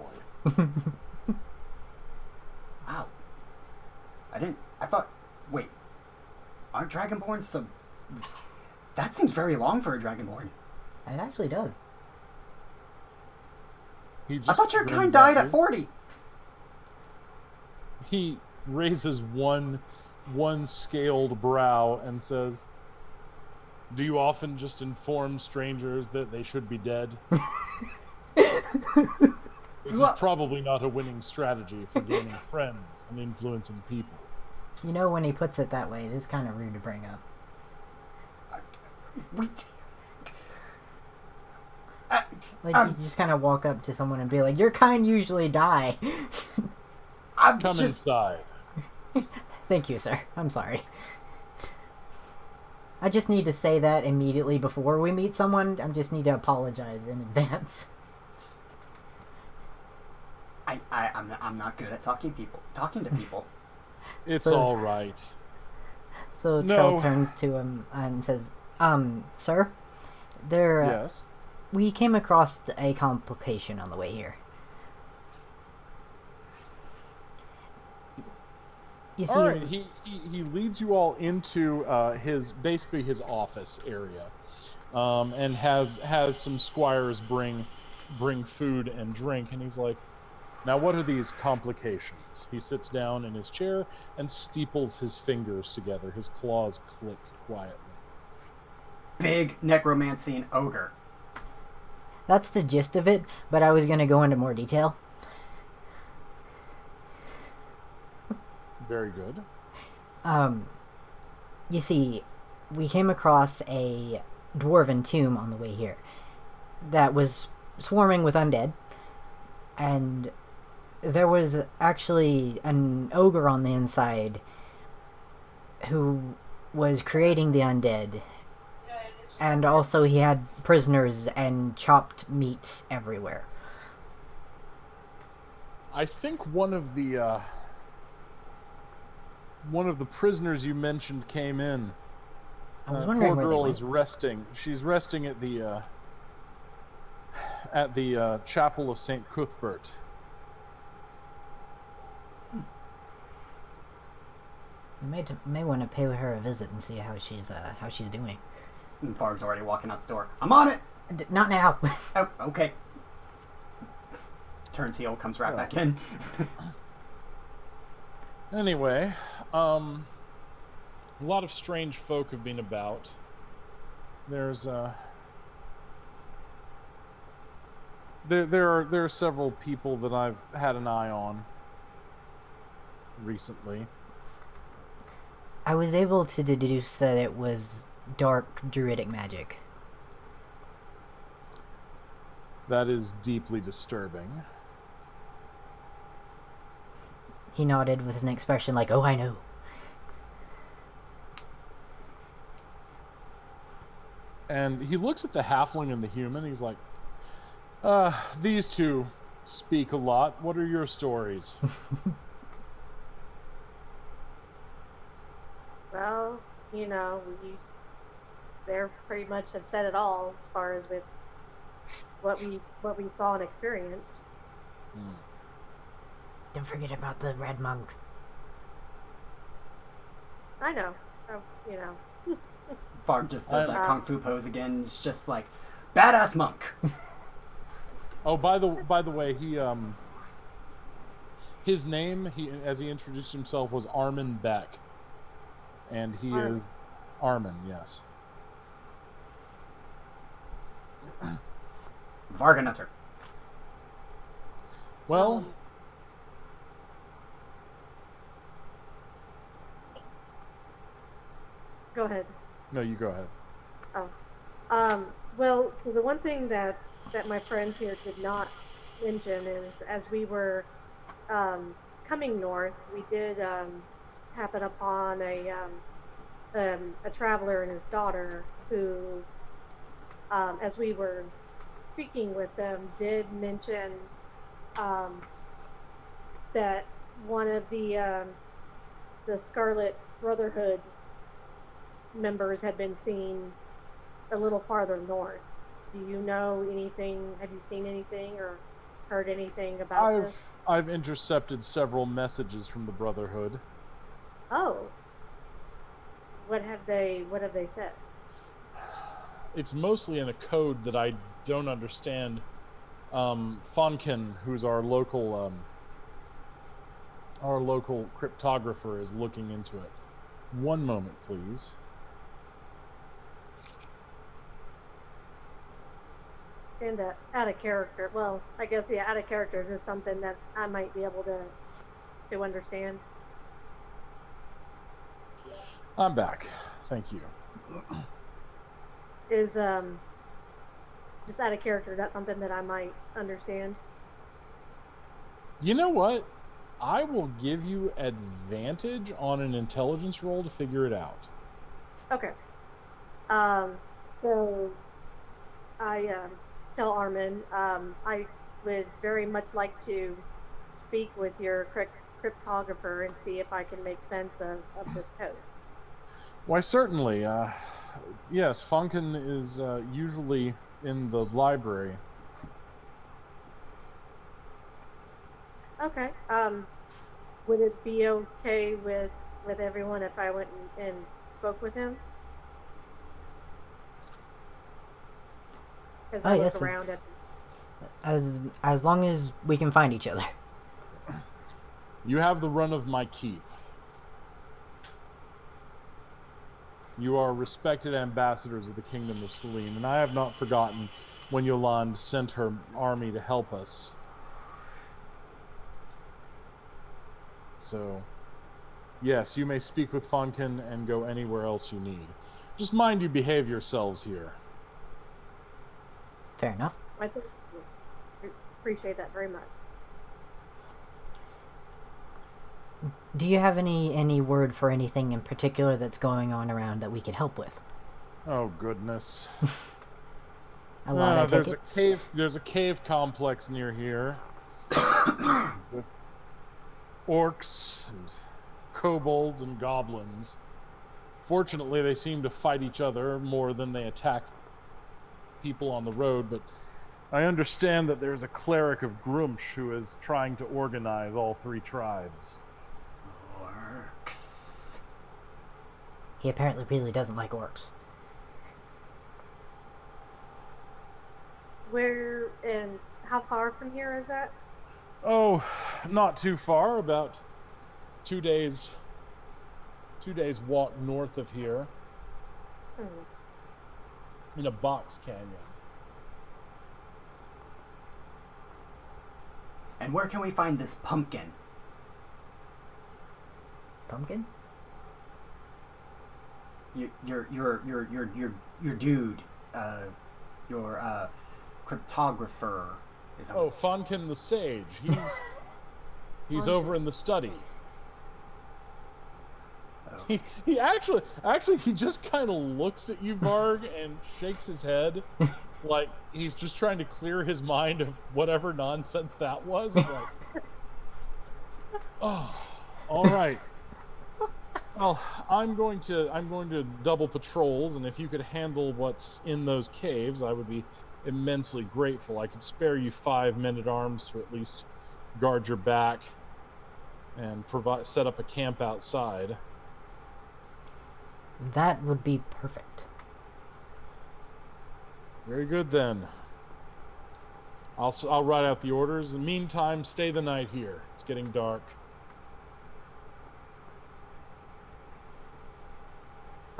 Wow. I thought, wait, aren't Dragonborns so... That seems very long for a Dragonborn. It actually does. I thought your kind died at 40. He raises one scaled brow and says, "Do you often just inform strangers that they should be dead?" This is probably not a winning strategy for gaining friends and influencing people. You know, when he puts it that way, it is kind of rude to bring up. Like, you just kind of walk up to someone and be like, your kind usually die. Come inside. Thank you, sir. I'm sorry. I just need to say that immediately before we meet someone. I just need to apologize in advance. I'm not good at talking to people. It's all right. So No. Trell turns to him and says, sir, Yes. we came across a complication on the way here. You see, All right. He leads you all into his office area, and has some squires bring food and drink, and he's like, "Now, what are these complications?" He sits down in his chair and steeples his fingers together. His claws click quietly. Big necromancing ogre. that's the gist of it, but I was going to go into more detail. Very good. You see, we came across a dwarven tomb on the way here that was swarming with undead, and there was actually an ogre on the inside who was creating the undead, and also he had prisoners and chopped meat everywhere. I think one of the prisoners you mentioned came in. I was wondering poor where they girl went. is resting. She's resting at the chapel of Saint Cuthbert. We may want to pay her a visit and see how she's doing. And Varg's already walking out the door. I'm on it! Not now. Oh, okay. Turns heel, comes right back in. Anyway, a lot of strange folk have been about. There's there are several people that I've had an eye on recently. I was able to deduce that it was dark druidic magic. That is deeply disturbing. He nodded with an expression like, "Oh, I know." And he looks at the halfling and the human. He's like, these two speak a lot. What are your stories? Well, you know, they're pretty much have said it all as far as with what we saw and experienced. Don't forget about the red monk. I know. Oh, you know. Varg just does that kung fu pose again. It's just like, badass monk. Oh, by the way, he his name, as he introduced himself, was Armin Beck, and he is Armin. Yes. Varganutter. Well, Go ahead. no, you go ahead. Well, the one thing that my friend here did not mention is, as we were coming north, we did happen upon a traveler and his daughter who, as we were speaking with them, did mention that one of the Scarlet Brotherhood members had been seen a little farther north. Do you know anything? Have you seen anything or heard anything about this? I've intercepted several messages from the Brotherhood. Oh. What have they said? It's mostly in a code that I don't understand. Fonken, who's our local cryptographer, is looking into it. One moment, please. And out of character. Well, I guess out of character is just something that I might be able to understand. I'm back. Thank you. Is just out of character, that's something that I might understand. You know what? I will give you advantage on an intelligence roll to figure it out. Okay. So I tell Armin, I would very much like to speak with your cryptographer and see if I can make sense of this code. Why, certainly. Yes, Fonken is usually in the library. Okay. Would it be okay with everyone if I went and spoke with him? As I look around at as long as we can find each other. You have the run of my keep. You are respected ambassadors of the Kingdom of Selene, and I have not forgotten when Yolande sent her army to help us. So, yes, you may speak with Fonkin and go anywhere else you need. Just mind you behave yourselves here. Fair enough. I think appreciate that very much. Do you have any word for anything in particular that's going on around that we could help with? Oh goodness. A lot, I take it? There's a cave complex near here with orcs and kobolds and goblins. Fortunately, they seem to fight each other more than they attack people on the road, but I understand that there's a cleric of Grumsh who is trying to organize all three tribes. Orcs. He apparently really doesn't like orcs. Where and how far from here is that? Oh, not too far, about 2 days walk north of here in a box canyon. And where can we find this pumpkin? Pumpkin? Your dude, your cryptographer is on. Oh, Fonkin the Sage. He's over in the study. Oh. He actually he just kind of looks at you, Varg, and shakes his head like he's just trying to clear his mind of whatever nonsense that was. He's like, oh, all right. Well, I'm going to double patrols, and if you could handle what's in those caves, I would be immensely grateful. I could spare you 5 men-at-arms to at least guard your back and set up a camp outside. That would be perfect. Very good then. I'll write out the orders. In the meantime, stay the night here. It's getting dark.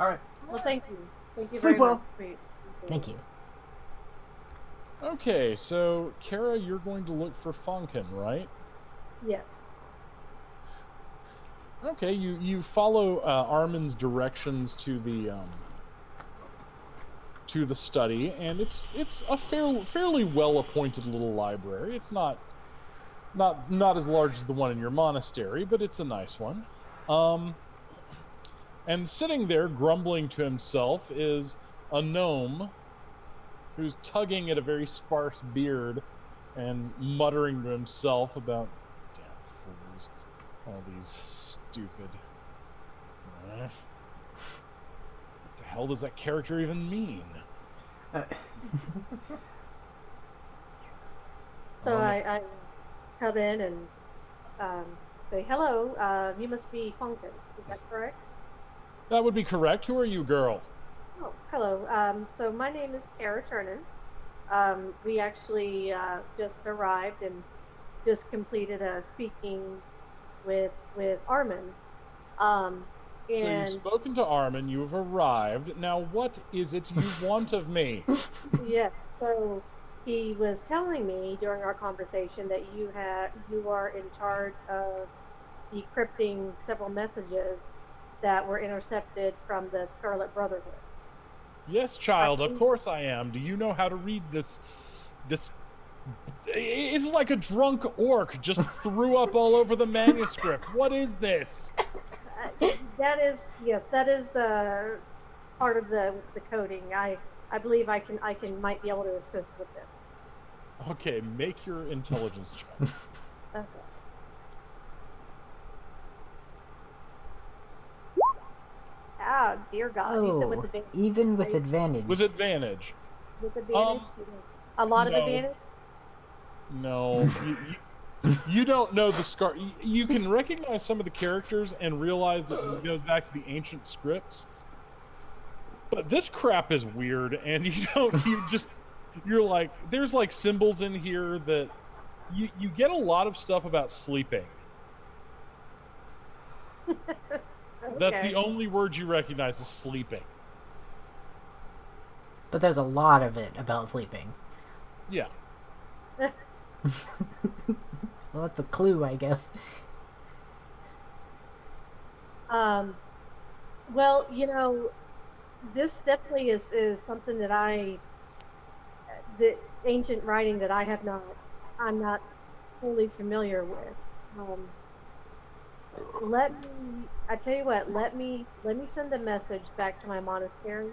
All right. Well, thank you. Thank you Sleep very well. much. For Thank you. Okay, so Kara, you're going to look for Fonkin, right? Yes. Okay, you follow Armin's directions to the study, and it's a fairly well appointed little library. It's not as large as the one in your monastery, but it's a nice one. And sitting there grumbling to himself is a gnome who's tugging at a very sparse beard and muttering to himself about, damn fools, all these stupid. What the hell does that character even mean? So I come in and say, hello, you must be Funkin. Is that correct? That would be correct. Who are you, girl? Oh, hello. So my name is Kara Turner. We actually just arrived and just completed a speaking with Armin. So And you've spoken to Armin, you have arrived. Now what is it you want of me? yeah, so he was telling me during our conversation that you are in charge of decrypting several messages that were intercepted from the Scarlet Brotherhood. Yes, child, of course I am. Do you know how to read this? It's like a drunk orc just threw up all over the manuscript. What is this? That is the part of the coding. I believe I might be able to assist with this. Okay, make your intelligence check. Okay. Ah, dear God! You said with Oh, advantage. even with right? advantage. With advantage. With advantage, a lot of no. advantage. No, you don't know the scar. You can recognize some of the characters and realize that this goes back to the ancient scripts. But this crap is weird, and you're like, there's like symbols in here that you get a lot of stuff about sleeping. That's the only word you recognize is sleeping. But there's a lot of it about sleeping. Yeah. Well, that's a clue, I guess. Well, this definitely is something that the ancient writing that I'm not fully familiar with. Um, I tell you what, let me send a message back to my monastery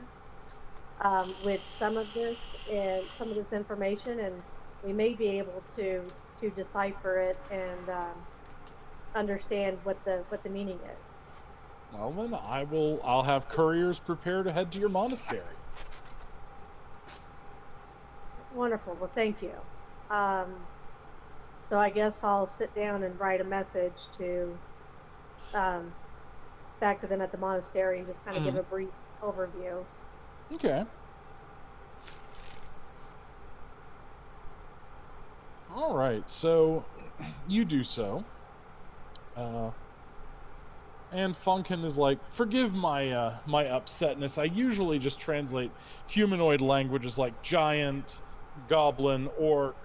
with some of this information, and we may be able to decipher it and understand what the meaning is. Well then, I'll have couriers prepare to head to your monastery. Wonderful. Well, thank you. Um, so I guess I'll sit down and write a message to um, back to them at the monastery and just kind of give Mhm. a brief overview. Okay. All right. So you do so. Uh, and Funkin is like, forgive my upsetness. I usually just translate humanoid languages like giant, goblin, orc.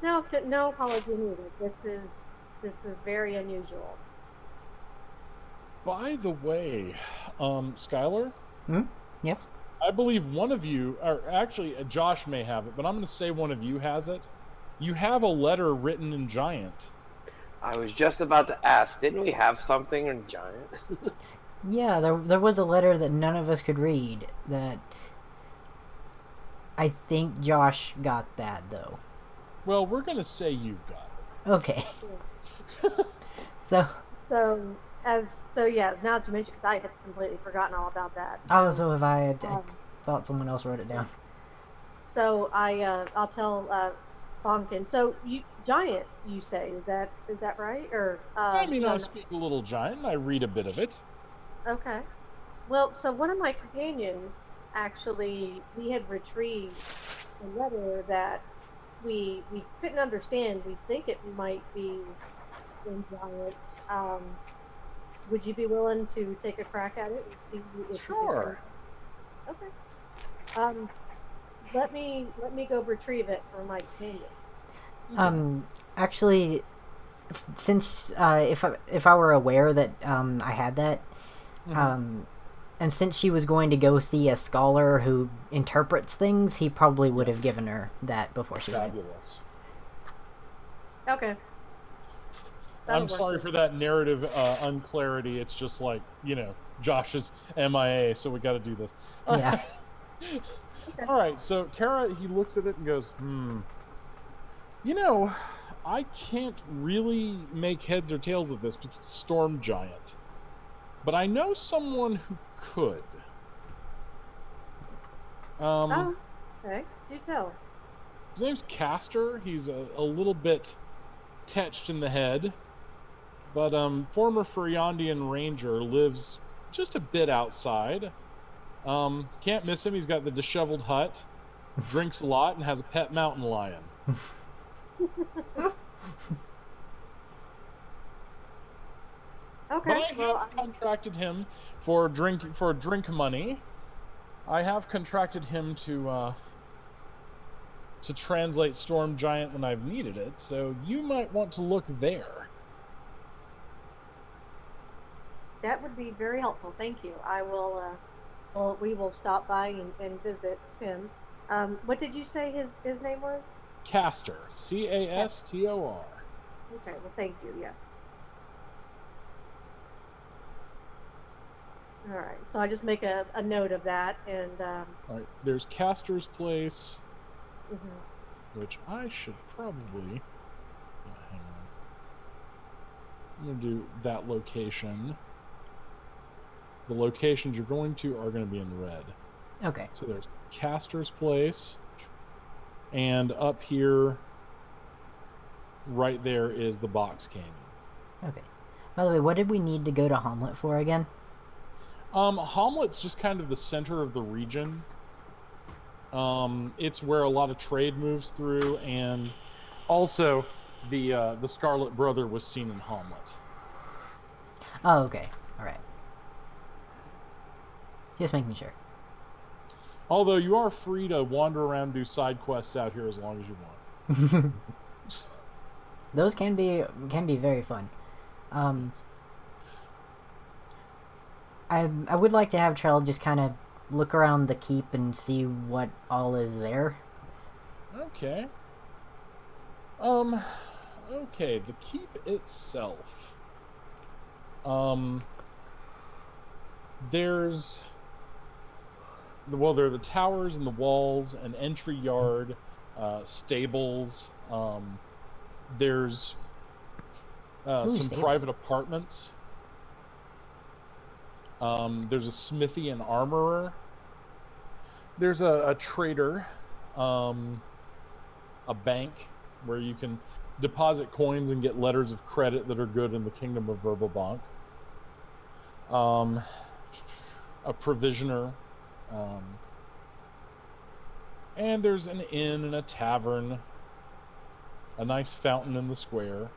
No, no apology needed. This is very unusual. By the way, Skylar, Hmm? Yes? I believe one of you, or actually Josh may have it, but I'm going to say one of you has it. You have a letter written in giant. I was just about to ask, didn't we have something in giant? Yeah, there was a letter that none of us could read that I think Josh got that, though. Well, we're going to say you've got Okay. Yeah. So, Yeah. Now that you mention, because I had completely forgotten all about that. oh, so have I. I Um, thought someone else wrote it down. so I'll tell Bonkin. So giant, you say, is that right? Or I mean, no, I no. speak a little giant, and I read a bit of it. Okay. Well, so one of my companions actually we had retrieved a letter that we couldn't understand. We think it might be in giant. Would you be willing to take a crack at it and see if you can Sure. translate? Okay. Um, let me go retrieve it from my companion. Okay. Actually, since if I were aware that I had that, Mhm. and since she was going to go see a scholar who interprets things, he probably would Yeah. have given her that before she went. Fabulous. Okay, that'll I'm work sorry then. for that narrative unclarity. It's just like, Josh is MIA, so we got to do this. Yeah. Okay. All right, so Kara, he looks at it and goes, you know, I can't really make heads or tails of this because it's a storm giant. But I know someone who could. Oh, okay. Do tell. His name's Castor. He's a little bit tetched in the head, but former Furiandian ranger, lives just a bit outside. Can't miss him. He's got the disheveled hut, drinks a lot, and has a pet mountain lion. But Okay. I Well, have contracted him for drink money. I have contracted him to translate Storm Giant when I've needed it, so you might want to look there. that would be very helpful. Thank you. I will. Well, we will stop by and visit him. What did you say his name was? Castor, Yes. Castor. Okay. Well, thank you. Yes. All right. So I just make a note of that, and All right, there's Castor's place, mhm. which I should probably. Hang on. I'm going to do that location. The locations you're going to are going to be in red. Okay. So there's Castor's place, and up here, right there, is the Box Canyon. Okay. By the way, what did we need to go to Hamlet for again? Hamlet's just kind of the center of the region. It's where a lot of trade moves through, and also the Scarlet Brother was seen in Hamlet. Oh, okay. All right. Just making sure. Although you are free to wander around and do side quests out here as long as you want. Those can be very fun. I would like to have Trell just kind of look around the keep and see what all is there. Okay. Okay, the keep itself. There are the towers and the walls, an entry yard, stables. There's some stables. private apartments. There's a smithy and armorer. There's a trader, a bank where you can deposit coins and get letters of credit that are good in the Kingdom of Verbalbank. A provisioner. And there's an inn and a tavern. A nice fountain in the square.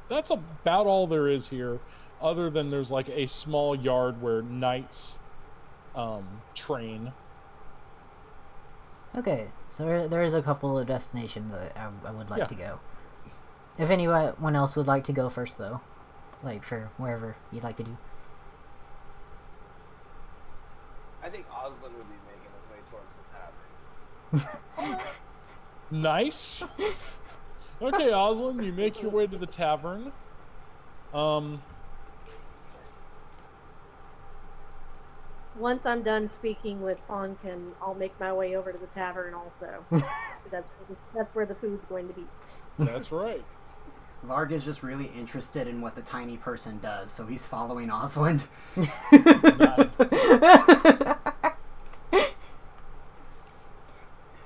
That's about all there is here, other than there's like a small yard where knights train. Okay, so there is a couple of destinations that I would like to go. If anyone else would like to go first, though, like for wherever you'd like to do. I think Oslin would be making his way towards the tavern. Nice. Okay, Oslin, you make your way to the tavern. Once I'm done speaking with Onken, I'll make my way over to the tavern also. that's where the food's going to be. That's right. Varg is just really interested in what the tiny person does, so he's following Osland.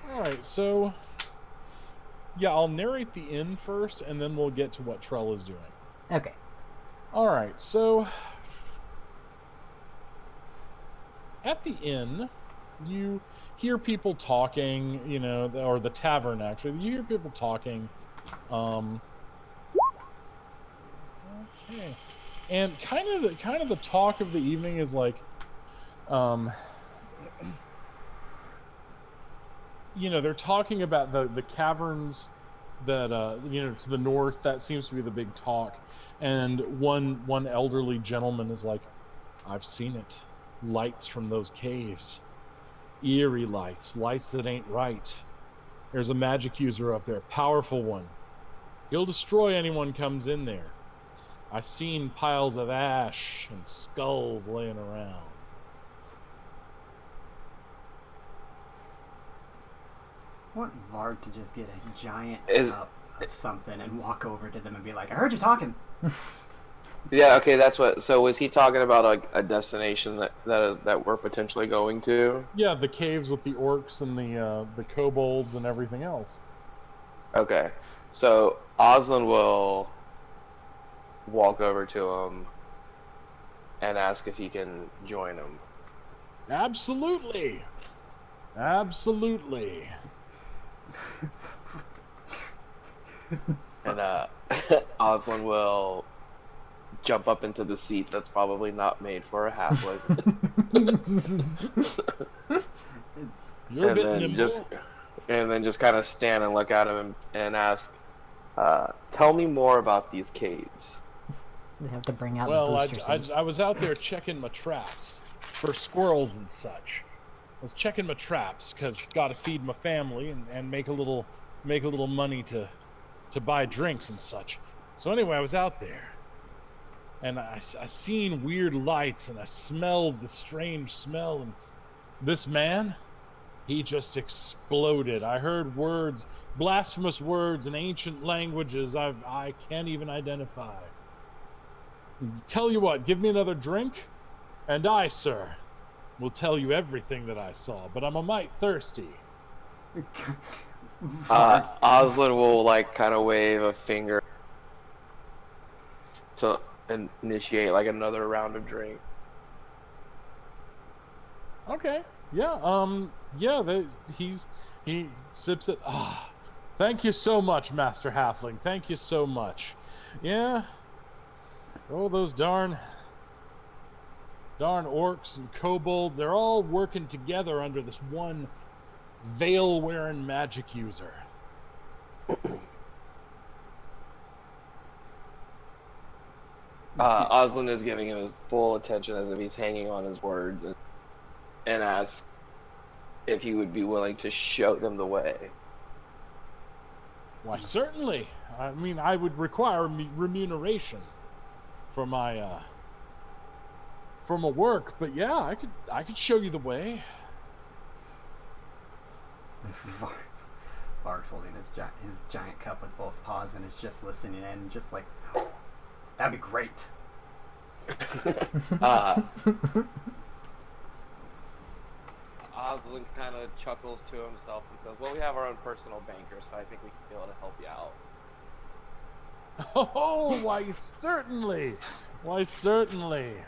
Alright, so... Yeah, I'll narrate the inn first, and then we'll get to what Trell is doing. Okay. Alright, so... At the inn, you hear people talking, you know, or the tavern, actually. You hear people talking. Okay. And kind of the talk of the evening is like, you know, they're talking about the caverns that you know, to the north. That seems to be the big talk. And one elderly gentleman is like, I've seen it. Lights from those caves. Eerie lights. Lights that ain't right. There's a magic user up there. Powerful one. He'll destroy anyone comes in there. I seen piles of ash and skulls laying around. I want Varg to just get a giant cup of something and walk over to them and be like, I heard you talking. Yeah, okay, that's what. So was he talking about a destination that we're potentially going to? Yeah, the caves with the orcs and the kobolds and everything else. Okay, so Oslin will walk over to him and ask if he can join him. Absolutely. Absolutely. And Oslin will jump up into the seat that's probably not made for a halfling. You're a bit nimble. And then just kind of stand and look at him and ask, tell me more about these caves. They have to bring out the Well, booster seats. I was out there checking my traps for squirrels and such. I was checking my traps because got to feed my family and make a little money to buy drinks and such. So anyway, I was out there, and I seen weird lights, and I smelled the strange smell, and this man, he just exploded. I heard words, blasphemous words in ancient languages I can't even identify. Tell you what, give me another drink, and I, sir, will tell you everything that I saw, but I'm a mite thirsty. Oslin will, like, kind of wave a finger to initiate, like, another round of drink. Okay. Yeah. Yeah. He sips it. Ah, thank you so much, Master Halfling. Thank you so much. Yeah. Oh, those darn Darn orcs and kobolds, they're all working together under this one veil-wearing magic user. Oslin is giving him his full attention as if he's hanging on his words and asks if he would be willing to show them the way. Why, certainly. I mean, I would require remuneration for my work, but yeah, I could show you the way. Varg's holding his giant cup with both paws and is just listening in, just like, that'd be great. Oslin kind of chuckles to himself and says, well, we have our own personal banker, so I think we can be able to help you out. Oh, why certainly. Why certainly.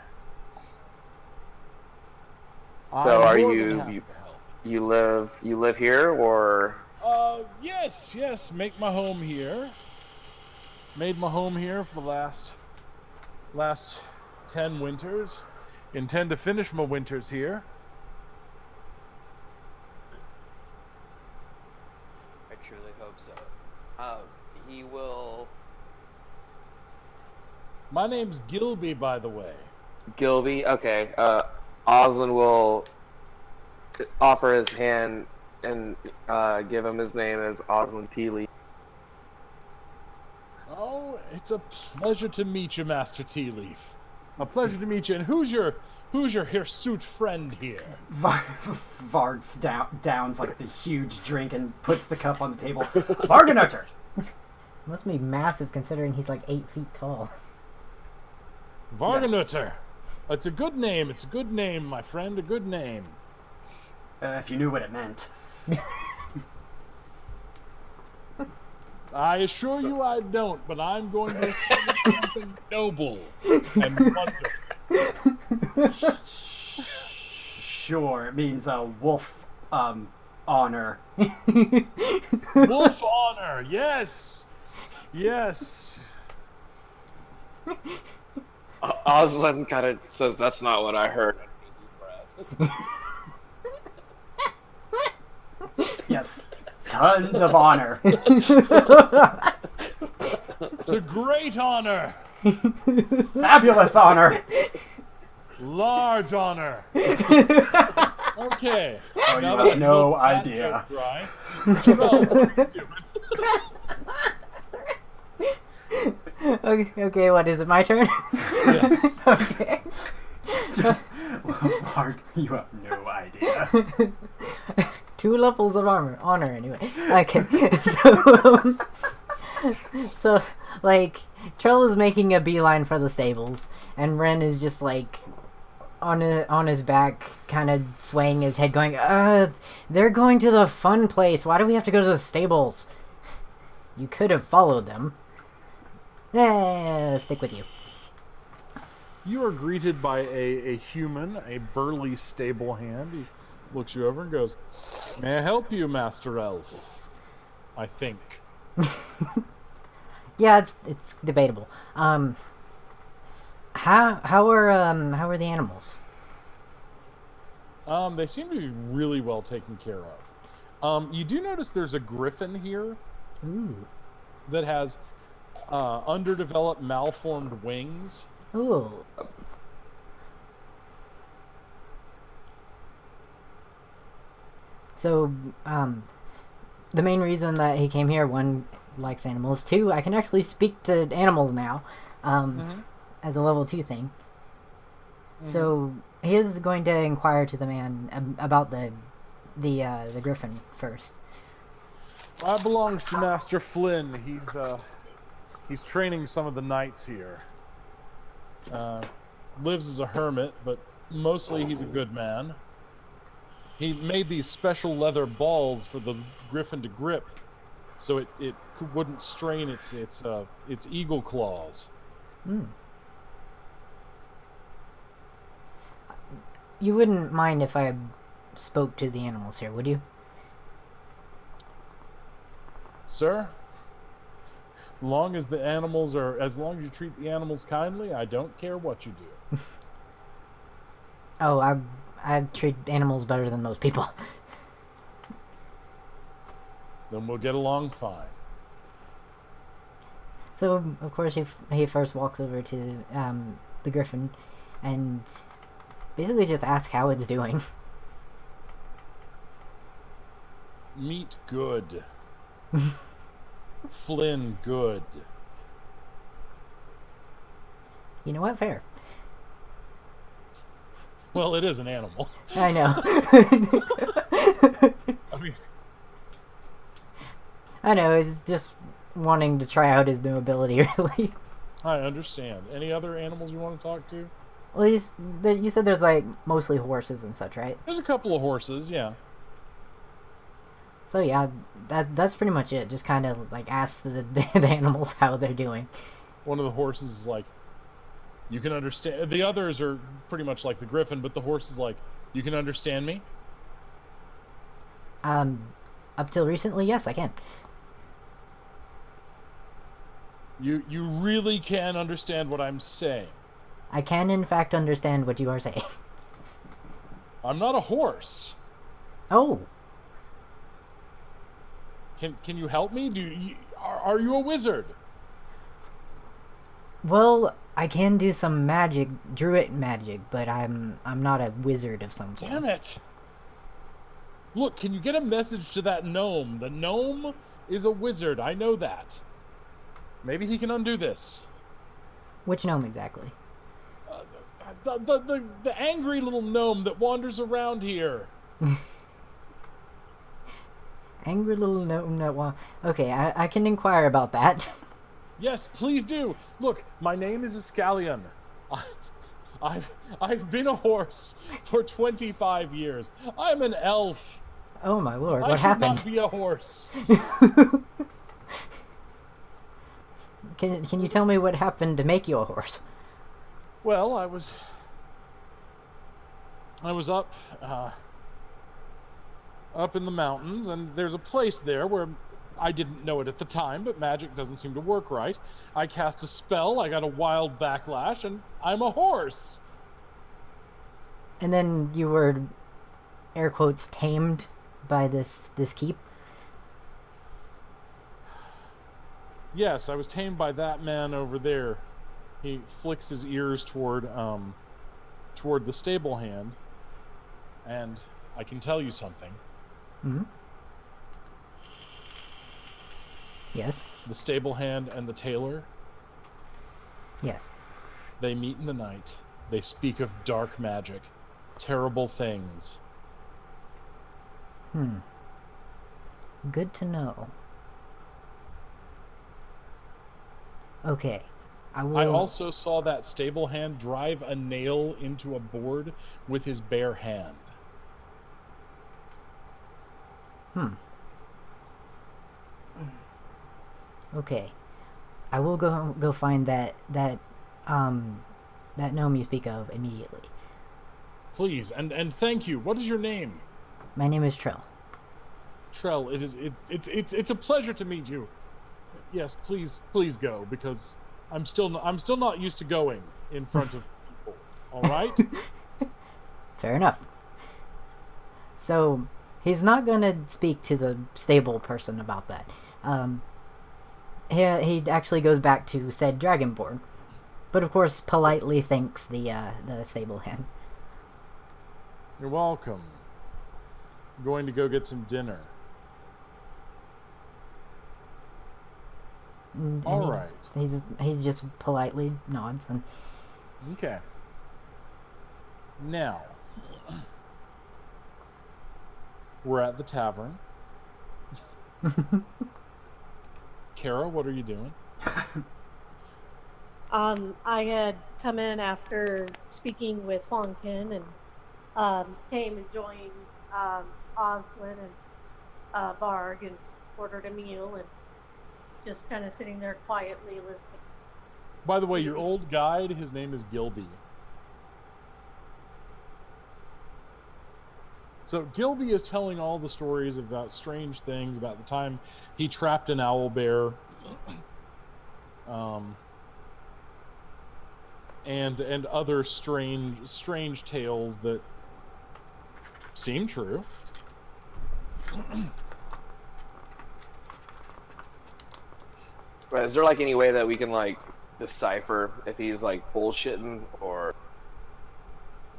So I'm are more than you happy to help. you live here, or? Yes, make my home here. Made my home here for the last 10 winters. Intend to finish my winters here. I truly hope so. He will. My name's Gilby, by the way. Gilby, okay. Oslin will offer his hand and give him his name as Oslin Teely. Oh, it's a pleasure to meet you, Master Tea Leaf. A pleasure to meet you. And who's your hirsute friend here? Varg downs like the huge drink and puts the cup on the table. Varganutter! Must be massive considering he's like 8 feet tall. Varganutter. It's a good name. It's a good name, my friend. A good name. If you knew what it meant. I assure you I don't, but I'm going to assume something noble and wonderful. Sure, it means wolf honor. Wolf honor, yes! Yes. Oslin kind of says, that's not what I heard. Yes, tons of honor. It's a great honor. Fabulous honor. Large honor. Okay. Oh, now you that have I've no milked that idea. joke dry, Jarrell, what are you doing? Okay, what is it? My turn? Yes. Okay. Just, Varg, you have no idea. 2 levels of honor anyway. Okay, so like Trell is making a beeline for the stables, and Ren is just like on his back, kind of swaying his head, going, they're going to the fun place. Why do we have to go to the stables? You could have followed them. Stick with you. You are greeted by a human, a burly stable hand. He looks you over and goes, "May I help you, Master Elf?" I think. Yeah, it's debatable. How are the animals? They seem to be really well taken care of. You do notice there's a griffin here. Ooh. That has underdeveloped, malformed wings. Ooh. So, the main reason that he came here, 1, likes animals, 2, I can actually speak to animals now, as a level 2 thing. So, he is going to inquire to the man about the griffin first. That belongs to Master Flynn. He's training some of the knights here. Lives as a hermit, but mostly he's a good man. He made these special leather balls for the griffin to grip, so it wouldn't strain its eagle claws. You wouldn't mind if I spoke to the animals here, would you? Sir, as long as you treat the animals kindly, I don't care what you do. Oh, I treat animals better than most people. Then we'll get along fine. So of course he first walks over to the griffin, and basically just asks how it's doing. Meat good. Flynn good. You know what? Fair. Well, it is an animal. I know. I mean, I know. It's just wanting to try out his new ability, really. I understand. Any other animals you want to talk to? Well, you said there's like mostly horses and such, right? There's a couple of horses, yeah. So yeah, that's pretty much it. Just kind of like ask the animals how they're doing. One of the horses is like, you can understand. The others are pretty much like the griffin, but the horse is like, you can understand me? Up till recently, yes, I can. You really can understand what I'm saying. I can in fact understand what you are saying. I'm not a horse. Oh, Can you help me? Are you a wizard? well, I can do some magic, druid magic, but I'm not a wizard of some form. Damn it. Look, can you get a message to that gnome? The gnome is a wizard. I know that. Maybe he can undo this. Which gnome exactly? The angry little gnome that wanders around here. Angry little gnome that one. Okay, I can inquire about that. Yes, please do. Look, my name is Iscallion. I've been a horse for 25 years. I'm an elf. Oh my lord, I what should happened? not be a horse. Can you tell me what happened to make you a horse? Well, I was up in the mountains, and there's a place there where I didn't know it at the time, but magic doesn't seem to work right. I cast a spell, I got a wild backlash, and I'm a horse. And then you were, air quotes, tamed by this keep. Yes, I was tamed by that man over there. He flicks his ears toward the stable hand, and I can tell you something. Mm-hmm. Yes. The stable hand and the tailor, Yes. they meet in the night. They speak of dark magic, terrible things. Good to know. Okay. I will. I also saw that stable hand drive a nail into a board with his bare hand. Okay. I will go find that gnome you speak of immediately. Please, and thank you. What is your name? My name is Trill. Trell, it's a pleasure to meet you. Yes, please go, because I'm still not used to going in front of people. All right? Fair enough. So he's not gonna speak to the stable person about that. He actually goes back to said dragonborn, but of course politely thanks the stable hand. You're welcome. I'm going to go get some dinner. And All right. He just politely nods and Okay. Now, we're at the tavern. Kara, what are you doing? I had come in after speaking with Fonkin and came and joined Oslin and Varg and ordered a meal and just kind of sitting there quietly listening. By the way, your old guide, his name is Gilby. So Gilby is telling all the stories about strange things, about the time he trapped an owl bear. and other strange tales that seem true. But is there like any way that we can like decipher if he's like bullshitting or?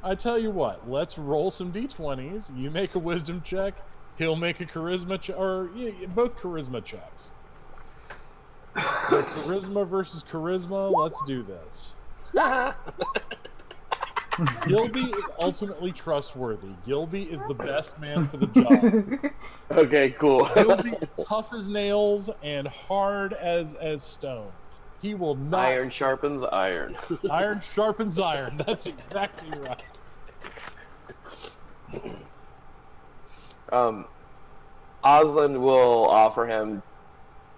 I tell you what, let's roll some d20s. You make a wisdom check. He'll make a charisma check, or both charisma checks. So charisma versus charisma. Let's do this. Gilby is ultimately trustworthy. Gilby is the best man for the job. Okay, cool. Gilby is tough as nails and hard as stone. He will not. Iron sharpens iron. Iron sharpens iron. That's exactly right. Osland will offer him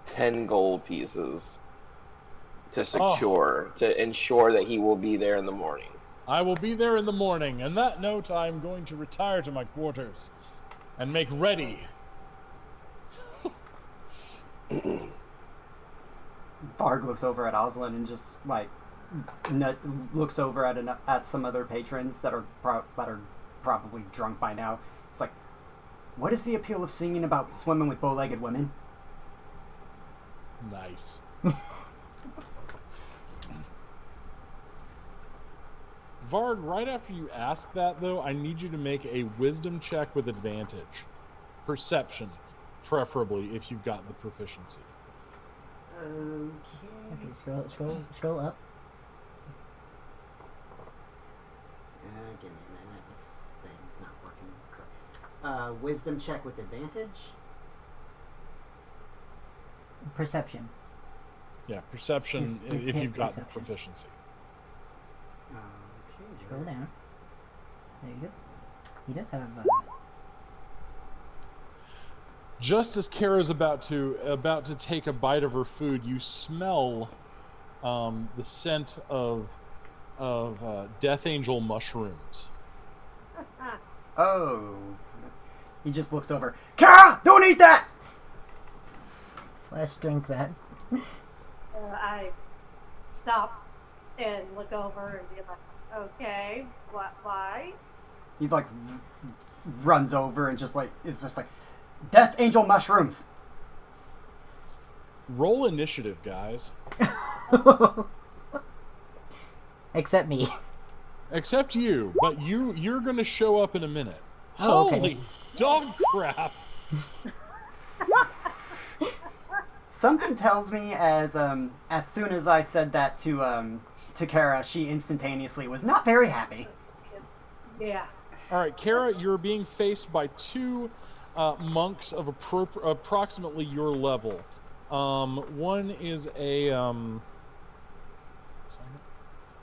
10 gold pieces to secure, to ensure that he will be there in the morning. I will be there in the morning. And that note, I'm going to retire to my quarters and make ready. Barg looks over at Osland and just like looks over at some other patrons that are probably drunk by now. It's like, what is the appeal of singing about swimming with bow-legged women? Nice. Varg, right after you ask that, though, I need you to make a wisdom check with advantage. Perception, preferably, if you've got the proficiency. Okay. Scroll up. Give me a minute. This thing's not working correct. Wisdom check with advantage. Perception. Yeah, perception, Just if hit you've got perception. the proficiency. Okay. Scroll down. There you go. He does have. Just as Kara's about to take a bite of her food, you smell the scent of Death Angel mushrooms. Oh. He just looks over. Kara, don't eat that! / drink that. I stop and look over and be like, okay, why? He like runs over and just like is just like, Death Angel mushrooms. Roll initiative, guys. Except me. Except you, but you're gonna show up in a minute. Oh, okay. Holy dog crap! Something tells me as soon as I said that to Kara, she instantaneously was not very happy. Yeah. All right, Kara, you're being faced by two monks of approximately your level. One is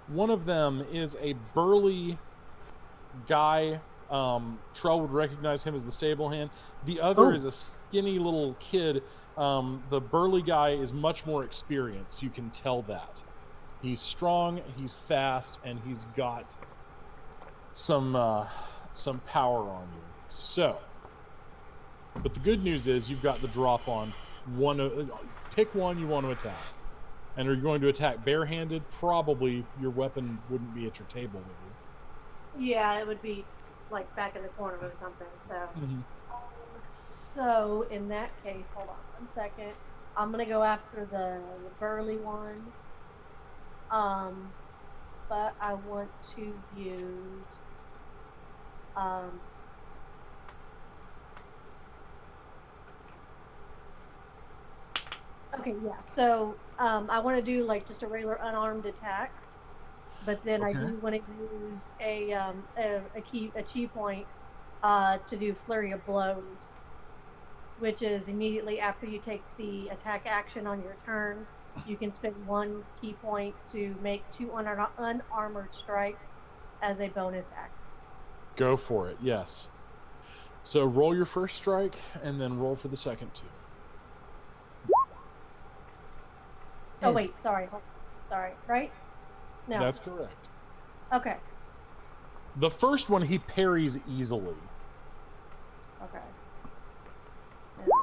one of them is a burly guy. Trell would recognize him as the stable hand. The other is a skinny little kid. The burly guy is much more experienced. You can tell that. He's strong, he's fast, and he's got some power on you. So, but the good news is you've got the drop on one. Pick one you want to attack. And are you going to attack barehanded? Probably your weapon wouldn't be at your table with you. Yeah, it would be like back in the corner or something. So, Mm-hmm. So in that case, hold on 1 second. I'm gonna go after the burly one. But I want to use Okay, yeah. So I want to do like just a regular unarmed attack, but then I do want to use a key point to do flurry of blows, which is immediately after you take the attack action on your turn. You can spend 1 key point to make 2 unarmored strikes as a bonus action. Go for it. Yes. So roll your first strike and then roll for the second 2. Oh wait, sorry, right? No. That's correct. Okay. The first one he parries easily. Okay. And the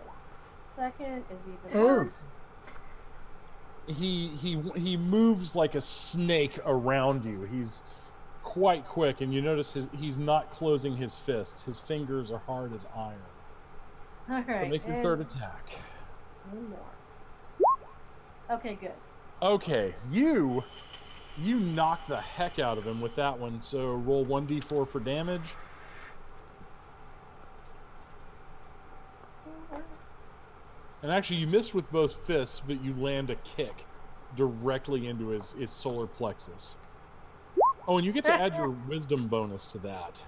second is even Ooh. worse. he moves like a snake around you. He's quite quick, and you notice he's not closing his fists. His fingers are hard as iron. All So right. make your third attack. One more. Okay, good. Okay, you knock the heck out of him with that one. So roll 1d4 for damage. And actually, you missed with both fists, but you land a kick directly into his solar plexus. Oh, and you get to add your wisdom bonus to that.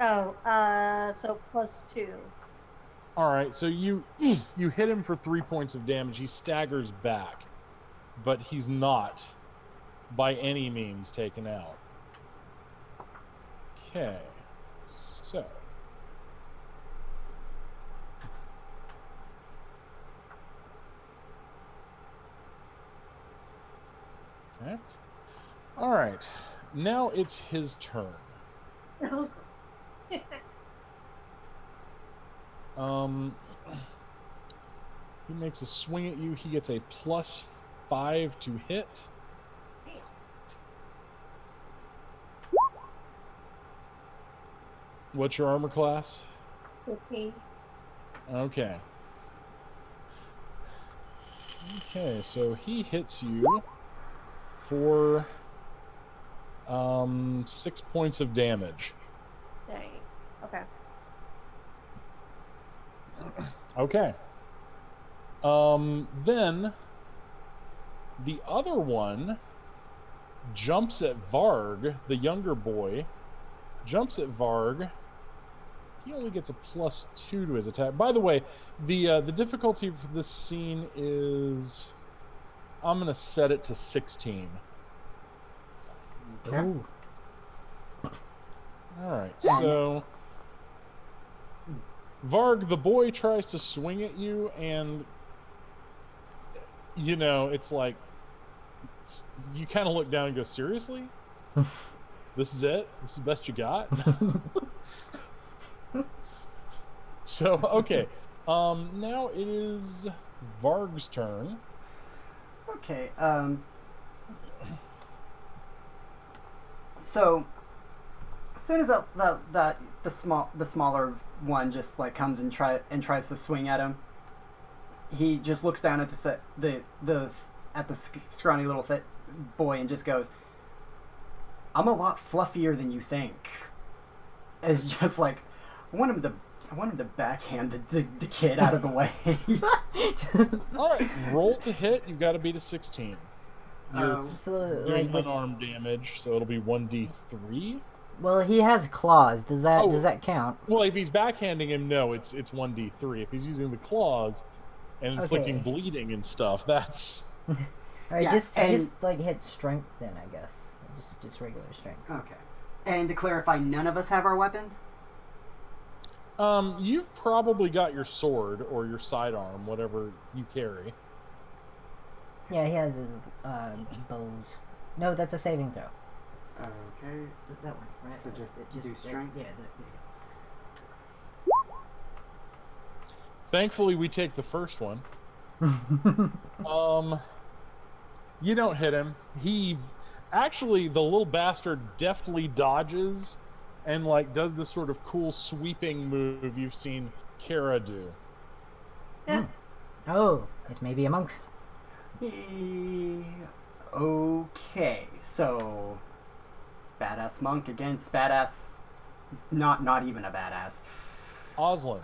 Oh, so +2. All right, so you hit him for 3 points of damage. He staggers back, but he's not by any means taken out. Okay, so okay, all right. Now it's his turn. Oh. He makes a swing at you. He gets a +5 to hit. What's your armor class? 15. Okay. Okay, so he hits you for 6 points of damage. Dang. Okay. Okay. Then the other one jumps at Varg, the younger boy, jumps at Varg. He only gets a +2 to his attack. By the way, the difficulty for this scene is, I'm gonna set it to 16. Ooh. All right, so Varg, the boy, tries to swing at you, and you know, it's like you kind of look down and go, seriously? This is it? This is the best you got? So, okay. Now it is Varg's turn. Okay. So, as soon as the smaller one just like comes and tries to swing at him, he just looks down at the scrawny little boy and just goes, "I'm a lot fluffier than you think." It's just like, I want him to backhand the kid out of the way. All right, roll to hit. You've got to beat a 16. You're So, doing like, unarmed damage, so it'll be 1d3. well, he has claws. Does that count? Well, if he's backhanding him, no, it's 1d3. If he's using the claws and inflicting Okay. bleeding and stuff, that's All right, Yeah, just and- like hit strength then, I guess. Just regular strength. Okay. And to clarify, none of us have our weapons? you've probably got your sword or your sidearm, whatever you carry. Yeah, he has his bows. No, that's a saving throw. Okay. That one, right? So just It do strength? Yeah. Thankfully, we take the first one. You don't hit him. He actually, the little bastard deftly dodges and like does this sort of cool sweeping move you've seen Kara do. Oh, it's maybe a monk. Okay, so badass monk against badass, not even a badass. Oslin.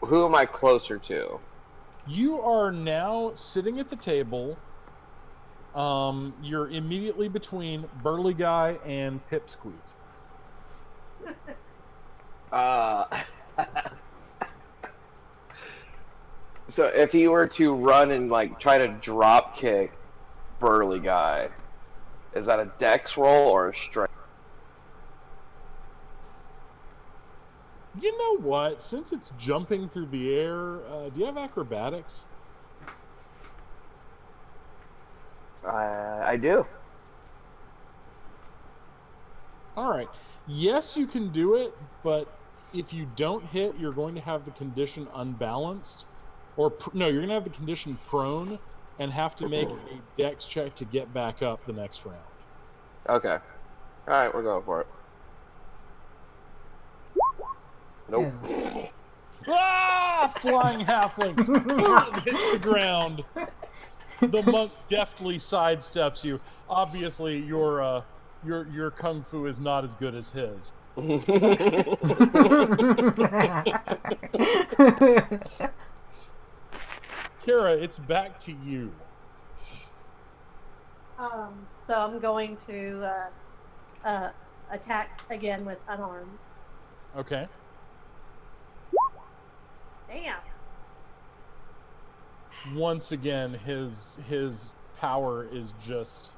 Who am I closer to? You are now sitting at the table. You're immediately between Burly Guy and Pipsqueak. So if he were to run and like try to drop kick Burly Guy, is that a dex roll or a strength? You know what? Since it's jumping through the air, do you have acrobatics? I do. All right. Yes, you can do it, but if you don't hit, you're going to have the condition unbalanced, or no, you're gonna have the condition prone and have to make a dex check to get back up the next round. Okay. All right, we're going for it. Nope. Ah! Flying halfling hits the ground. The monk deftly sidesteps you. Obviously, your kung fu is not as good as his. Kara, it's back to you. So I'm going to attack again with unarmed. Okay. Damn. Once again, his power is just,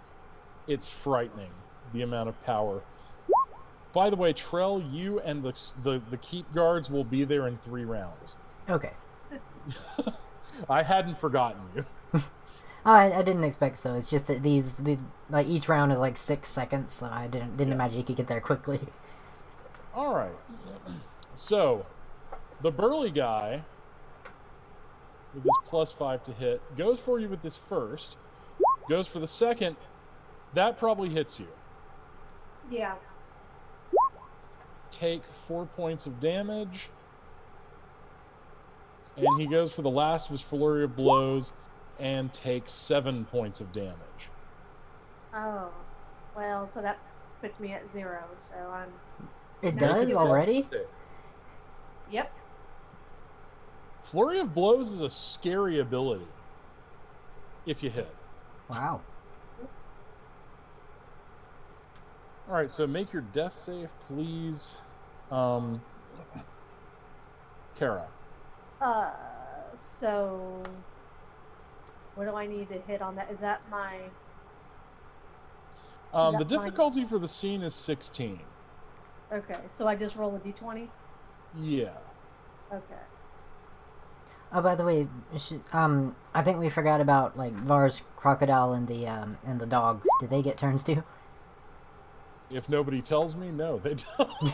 it's frightening, the amount of power. By the way, Trell, you and the keep guards will be there in 3 rounds. Okay. I hadn't forgotten you. I didn't expect so. It's just that like each round is like 6 seconds, so I didn't imagine you could get there quickly. All right. So, the burly guy with his +5 to hit goes for you with this first. Goes for the second. That probably hits you. Yeah. Take 4 points of damage. And he goes for the last of his flurry of blows and takes 7 points of damage. Oh. Well, so that puts me at 0. So I'm. It Make does a already? Yep. Flurry of blows is a scary ability. If you hit. Wow. All right, so make your death save, please. Kara. So what do I need to hit on that? Is that my? The difficulty for the scene is 16. Okay, so I just roll a d20. Yeah. Okay. Oh, by the way, I think we forgot about like Var's crocodile and the dog. Did they get turns too? If nobody tells me, no, they don't.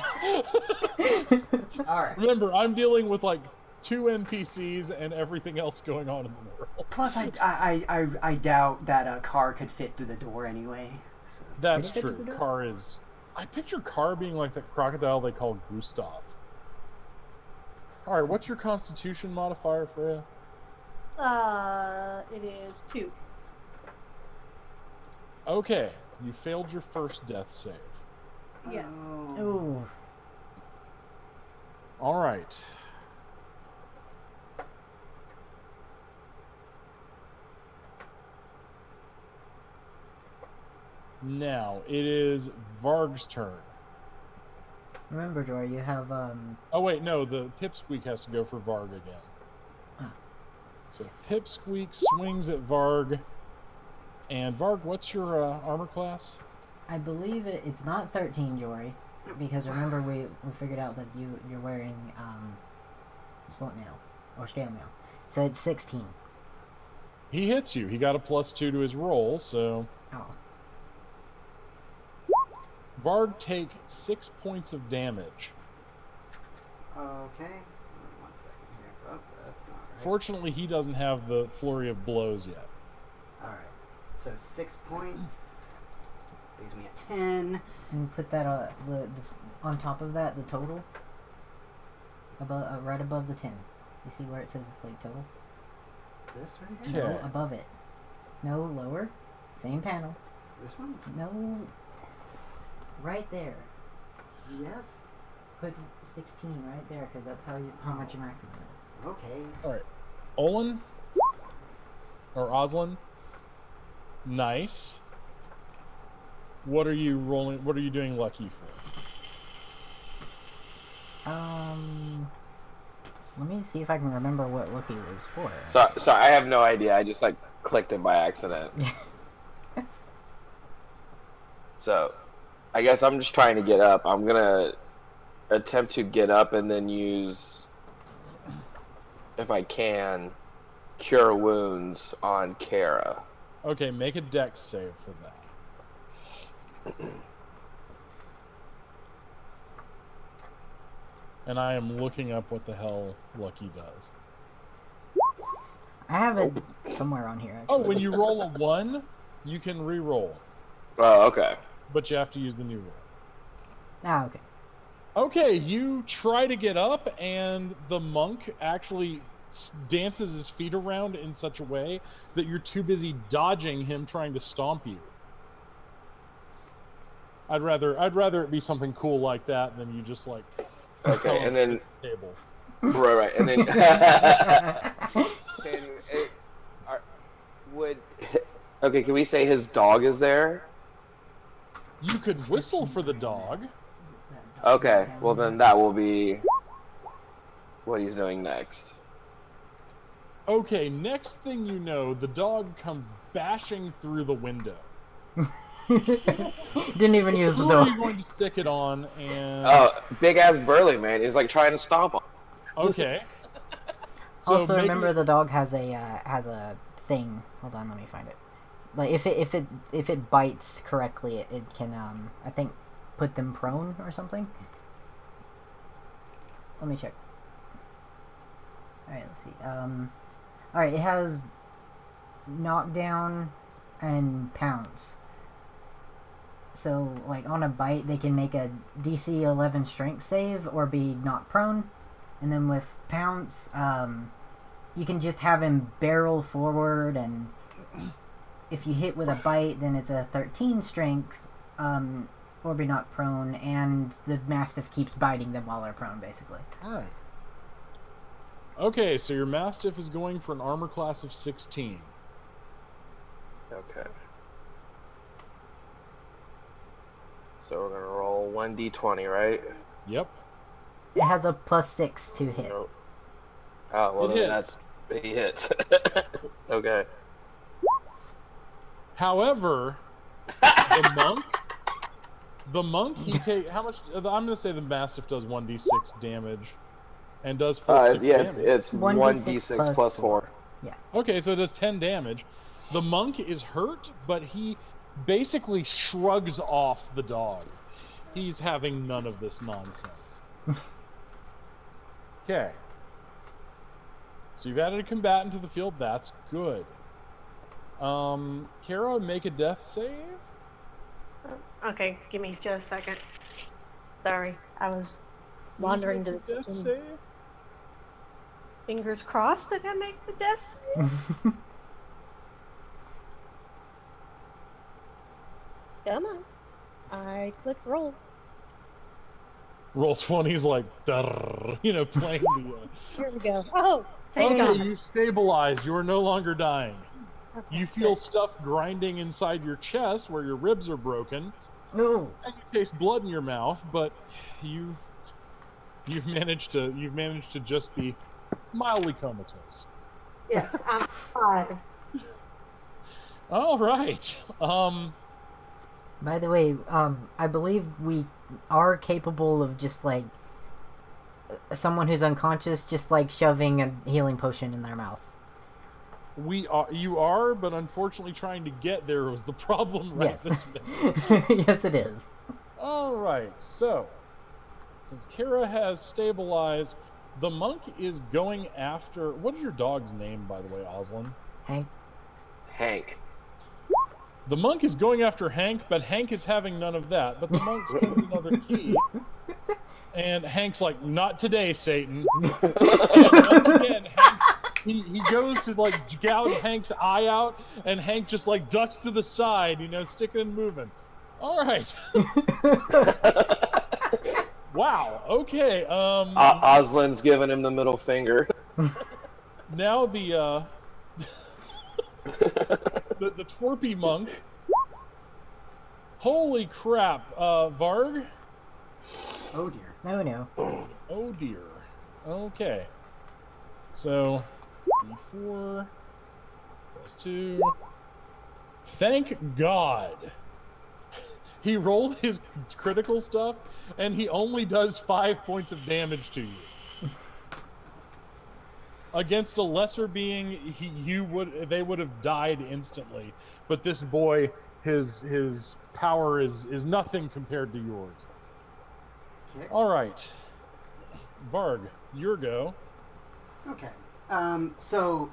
All right. Remember, I'm dealing with like 2 NPCs and everything else going on in the world. Plus, I doubt that a car could fit through the door anyway. So. That's Did it fit true. through the door? Car is. I picture Car being like the crocodile they call Gustav. All right, what's your Constitution modifier, Freya? It is 2. Okay, you failed your first death save. Yes. Oh. Ooh. All right. Now, it is Varg's turn. Remember, Jory, you have Oh, wait, no, the Pipsqueak has to go for Varg again. Ah. So Pipsqueak swings at Varg. And Varg, what's your armor class? I believe it's not 13, Jory, because remember we figured out that you're wearing split mail or scale mail, so it's 16. He hits you. He got a +2 to his roll, so Oh. Varg take 6 points of damage. Okay. 1 second here. Oh, that's not right. Fortunately, he doesn't have the flurry of blows yet. All right. So 6 points. Leaves me at 10. And put that on top of that, the total above, right above the 10. You see where it says it's like total? This right here? Okay. No, above it. No, lower. Same panel. This one? No, right there. Yes. Put 16 right there, because that's how much your maximum is. Okay. All right. Olin? Or Oslin? Nice. What are you rolling? What are you doing lucky for? Let me see if I can remember what Lucky was for. So I have no idea. I just like clicked it by accident. So I guess I'm just trying to get up. I'm gonna attempt to get up and then use, if I can, cure wounds on Kara. Okay, make a dex save for that. And I am looking up what the hell Lucky does. I have it somewhere on here. Oh, Actually. when you roll a 1, you can re-roll, Oh, okay. but you have to use the new roll. Ah, okay. Okay, you try to get up, and the monk actually dances his feet around in such a way that you're too busy dodging him trying to stomp you. I'd rather it be something cool like that than you just like Okay, and then the table. right, and then can it, are, would okay? Can we say his dog is there? You could whistle for the dog. Okay, well then that will be what he's doing next. Okay, next thing you know, the dog comes bashing through the window. Didn't even use the Who are door. you going to stick it on? And Oh, big ass burly man. He's like trying to stomp him. okay. So Also, make remember it- the dog has a thing. Hold on, let me find it. Like if it bites correctly, it can I think put them prone or something. Let me check. All right, let's see. All right, it has knockdown and pounce. So, like on a bite, they can make a DC 11 strength save or be knocked prone. And then with pounce, you can just have him barrel forward, and if you hit with a bite, then it's a 13 strength, or be knocked prone, and the mastiff keeps biting them while they're prone, basically. All right. Okay, so your Mastiff is going for an armor class of 16. Okay. So we're gonna roll 1d20, right? Yep. It has a +6 to hit. Nope. Oh well, It then hits. he hits. Okay. However, the monk, he take how much? I'm gonna say the Mastiff does 1d6 damage, and does full 6 Yeah, damage. it's 1d6 1d6 plus 4. Okay, so it does 10 damage. The monk is hurt, but he basically shrugs off the dog. He's having none of this nonsense. Okay. So you've added a combatant to the field. That's good. Kara, make a death save. Okay, give me just a second. Sorry, I was Please wandering make to a the death kitchen. save. Fingers crossed that I make the death save. Come on. I click roll. Roll20's like, playing the. Here we go. Oh, thank Okay, God. you stabilized. You are no longer dying. Okay, You feel good. stuff grinding inside your chest where your ribs are broken, Ooh. and you taste blood in your mouth. But you've managed to just be mildly comatose. Yes, I'm 5. All right. By the way, I believe we are capable of just like someone who's unconscious, just like shoving a healing potion in their mouth. You are, but unfortunately, trying to get there was the problem right Yes. this minute. Yes, it is. All right. So, since Kara has stabilized, the monk is going after. What is your dog's name, by the way, Oslin? Hank. Hank. The monk is going after Hank, but Hank is having none of that. But the monk spends another key. And Hank's like, not today, Satan. And once again, he goes to like gouge Hank's eye out, and Hank just like ducks to the side, sticking and moving. All right. Wow. Okay. Oslin's giving him the middle finger. Now the twerpy monk. Holy crap, Varg. Oh dear. No, no. Oh dear. Okay. So, D4 plus 2. Thank God. He rolled his critical stuff, and he only does 5 points of damage to you. Against a lesser being, they would have died instantly. But this boy, his power is nothing compared to yours. Okay. All right, Varg, your go. Okay. So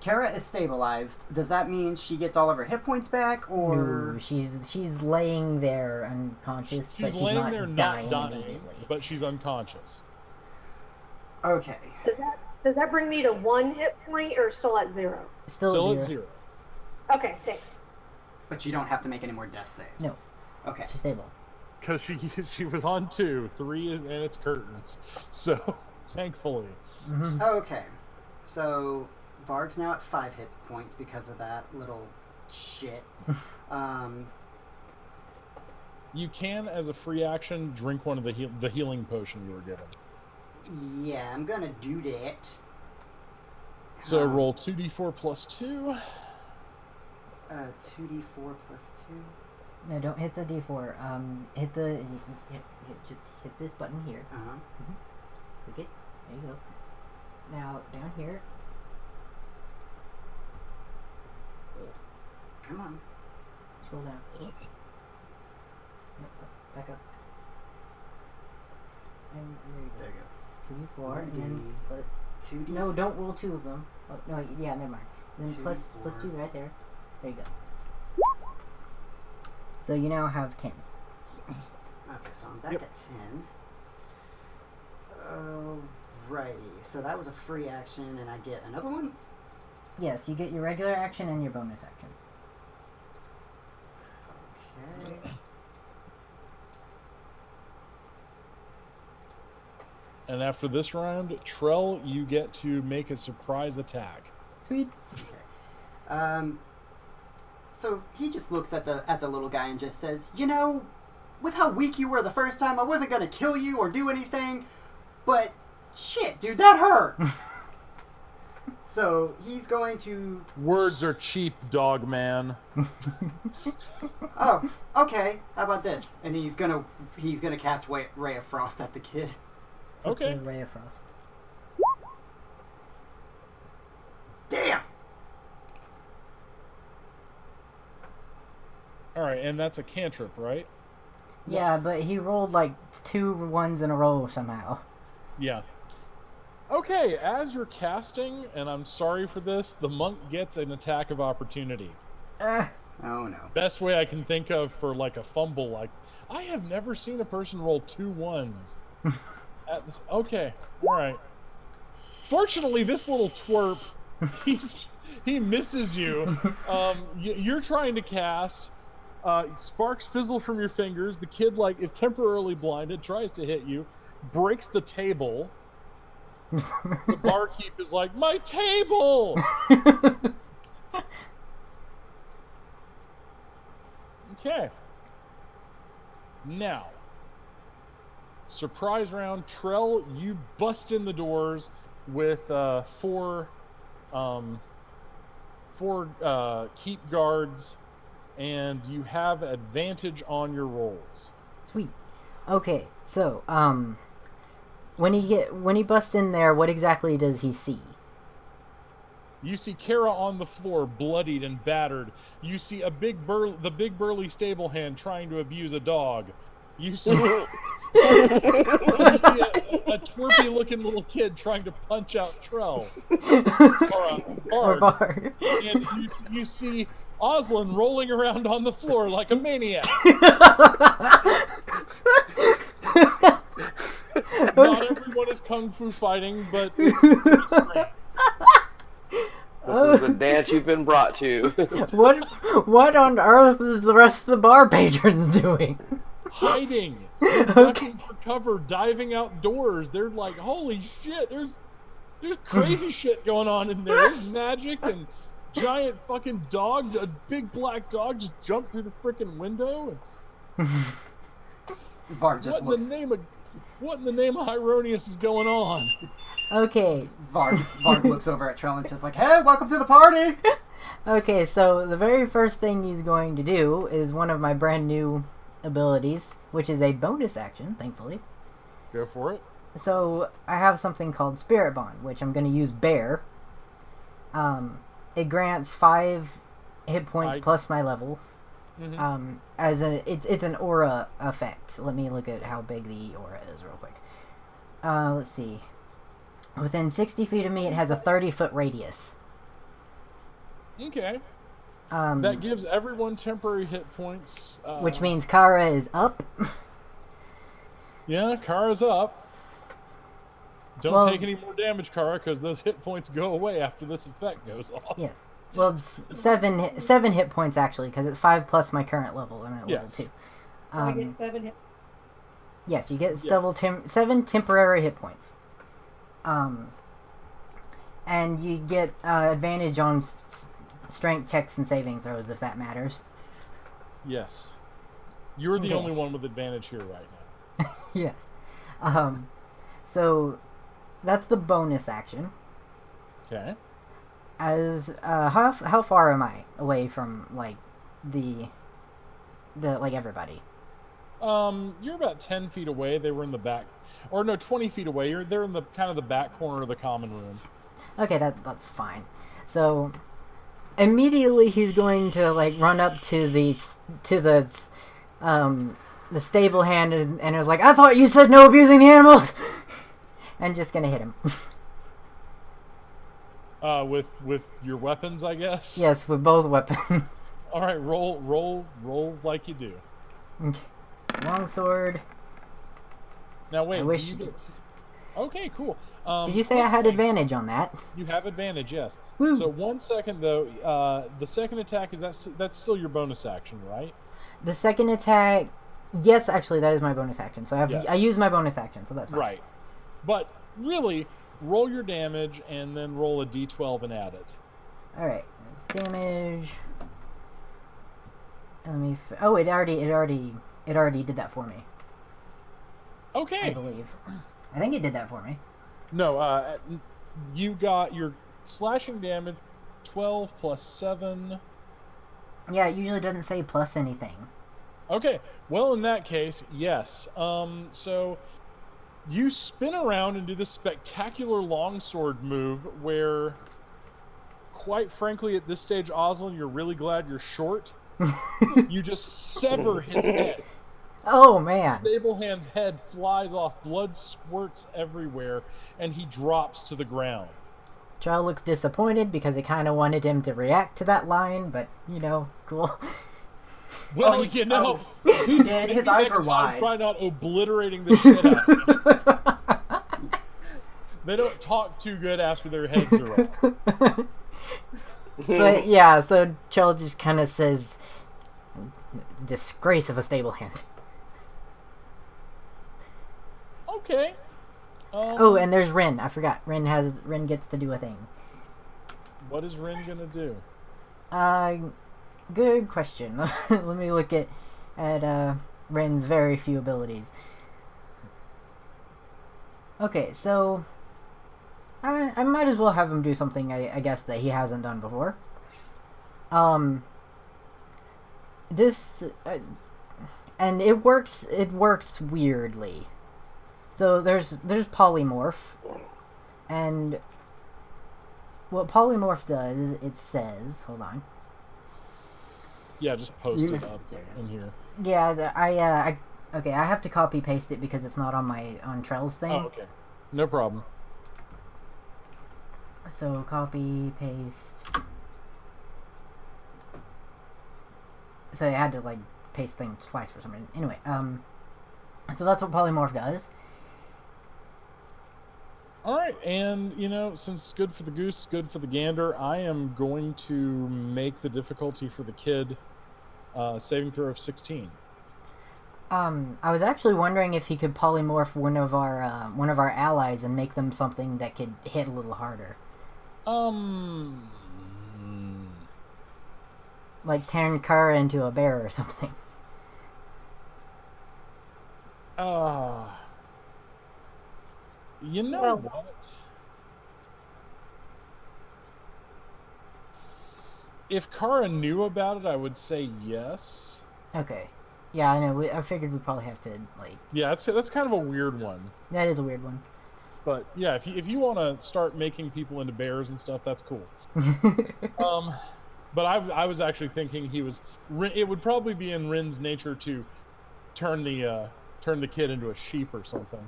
Kara is stabilized. Does that mean she gets all of her hit points back, or No, she's laying there unconscious, but she's laying not there dying not dying, immediately. but she's unconscious. okay? Does that bring me to 1 hit point or still at 0? Still at at 0. 0. Okay, thanks. But you don't have to make any more death saves. No. Okay. She's stable. Because she was on 2, 3 is and it's curtains. So thankfully. Mm-hmm. Okay. So Varg's now at 5 hit points because of that little shit. You can, as a free action, drink one of the healing potion you were given. Yeah, I'm gonna do that. So roll 2d4 plus 2. 2d4 plus 2. No, don't hit the D4. Just hit this button here. Uh-huh. Click it. There you go. Now down here. Come on. Scroll down. Yep, back up. And there you go. There you 2d4 and then put. 2d. No, don't roll 2 of them. Oh, no, yeah, never mind. Then plus 2 right there. There you go. So you now have 10. Okay, so I'm back at 10. Alrighty. So that was a free action, and I get another one? Yes, you get your regular action and your bonus action. Okay. And after this round, Trell, you get to make a surprise attack. Sweet. Okay. So he just looks at the little guy and just says, "You know, with how weak you were the first time, I wasn't gonna kill you or do anything, but shit, dude, that hurt." So he's going to. Words are cheap, dog man. Oh, okay. How about this? And he's gonna cast Ray of Frost at the kid. Okay. Ray of Frost. Damn. All right, and that's a cantrip, right? Yeah, Yes. but he rolled like 2 ones in a row somehow. Yeah. Okay, as you're casting, and I'm sorry for this, the monk gets an attack of opportunity. Ah, Oh no. Best way I can think of for like a fumble, like I have never seen a person roll 2 1s. Okay, all right. Fortunately, this little twerp, he misses you. You're trying to cast. Sparks fizzle from your fingers. The kid is temporarily blinded, tries to hit you, breaks the table. The barkeep is like, "My table!" Okay. Now, surprise round. Trell, you bust in the doors with four keep guards, and you have advantage on your rolls. sweet. Okay, so when he busts in there, what exactly does he see? You see Kara on the floor, bloodied and battered. You see the big burly stable hand trying to abuse a dog. You see, a twerpy-looking little kid trying to punch out Trell. Or Bard. And you see Oslin rolling around on the floor like a maniac. Not everyone is kung fu fighting, but it's great. This is the dance you've been brought to. What on earth is the rest of the bar patrons doing? Hiding, ducking for cover, diving outdoors. They're like, "Holy shit! There's crazy shit going on in there. There's magic and giant fucking dog, a big black dog just jumped through the freaking window." Varg just What looks. in the name of Hyronius is going on? Okay, Varg looks over at Trell and just like, "Hey, welcome to the party." okay, so the very first thing he's going to do is one of my brand new abilities, which is a bonus action, thankfully. Go for it. So I have something called Spirit Bond, which I'm going to use Bear. It grants 5 hit points plus my level. Mhm. It's an aura effect. Let me look at how big the aura is real quick. Let's see. Within 60 feet of me, it has a 30-foot radius. Okay. Um, That gives everyone temporary hit points. which means Kara is up. Yeah, Kara's up. Don't Well- take any more damage, Kara, because those hit points go away after this effect goes off. Yes. Well, it's seven hit points actually, because it's 5 plus my current level. I'm at Yes. level 2. So I get 7 hit. Yes, you get Yes. 7 temporary hit points. And you get advantage on strength checks and saving throws if that matters. Yes. You're the Okay. only one with advantage here right now. Yes. So that's the bonus action. Okay. As how far am I away from like the like everybody? You're about 10 feet away. They were in the back, or no, 20 feet away. They're in the kind of the back corner of the common room. Okay, that's fine. So immediately he's going to like run up to the stable hand and is like, I thought you said no abusing the animals, and just gonna hit him. With your weapons, I guess. Yes, with both weapons. All right, roll like you do. Okay. Longsword. Now wait. I wish- do you get... Okay, cool. Did you say I had advantage on that? You have advantage, yes. Woo. So 1 second though. The second attack that's still your bonus action, right? The second attack, yes, actually that is my bonus action. So Yes. I use my bonus action, so that's fine. Right. But really, roll your damage and then roll a d12 and add it. All right, it's damage. Let me. Oh, it already did that for me. I Okay. believe. I think it did that for me. No, you got your slashing damage, 12 plus 7. Yeah, it usually doesn't say plus anything. Okay, well in that case, yes. So you spin around and do this spectacular longsword move where, quite frankly, at this stage, Oslin, you're really glad you're short. You just sever his head. Oh man. Stablehand's head flies off, blood squirts everywhere, and he drops to the ground. Child looks disappointed because he kind of wanted him to react to that line, but cool. Well, He did. His eyes next were time, wide. try not obliterating the shit out of him. They don't talk too good after their heads are off. But yeah, so Child just kind of says, "Disgrace of a stable hand." Okay. Oh, and there's Rin. I forgot. Rin gets to do a thing. What is Rin gonna do? Good question. Let me look at Rin's very few abilities. Okay, so I might as well have him do something I guess that he hasn't done before. This and it works weirdly. So there's polymorph, and what polymorph does, it says, hold on. Yeah, just post You it may- up there it is. in here. Yeah, I have to copy paste it because it's not on Trell's thing. Oh, okay. No problem. So copy paste. So I had to like paste things twice for some reason. Anyway, so that's what polymorph does. All right, and since good for the goose, good for the gander, I am going to make the difficulty for the kid saving throw of 16. I was actually wondering if he could polymorph one of our allies and make them something that could hit a little harder, like turn Kara into a bear or something. You know Well- what? If Kara knew about it, I would say yes. Okay. Yeah, I know. I figured we probably have to like. Yeah, that's kind of a weird one. That is a weird one. But yeah, if you want to start making people into bears and stuff, that's cool. But I was actually thinking it would probably be in Rin's nature to turn the kid into a sheep or something.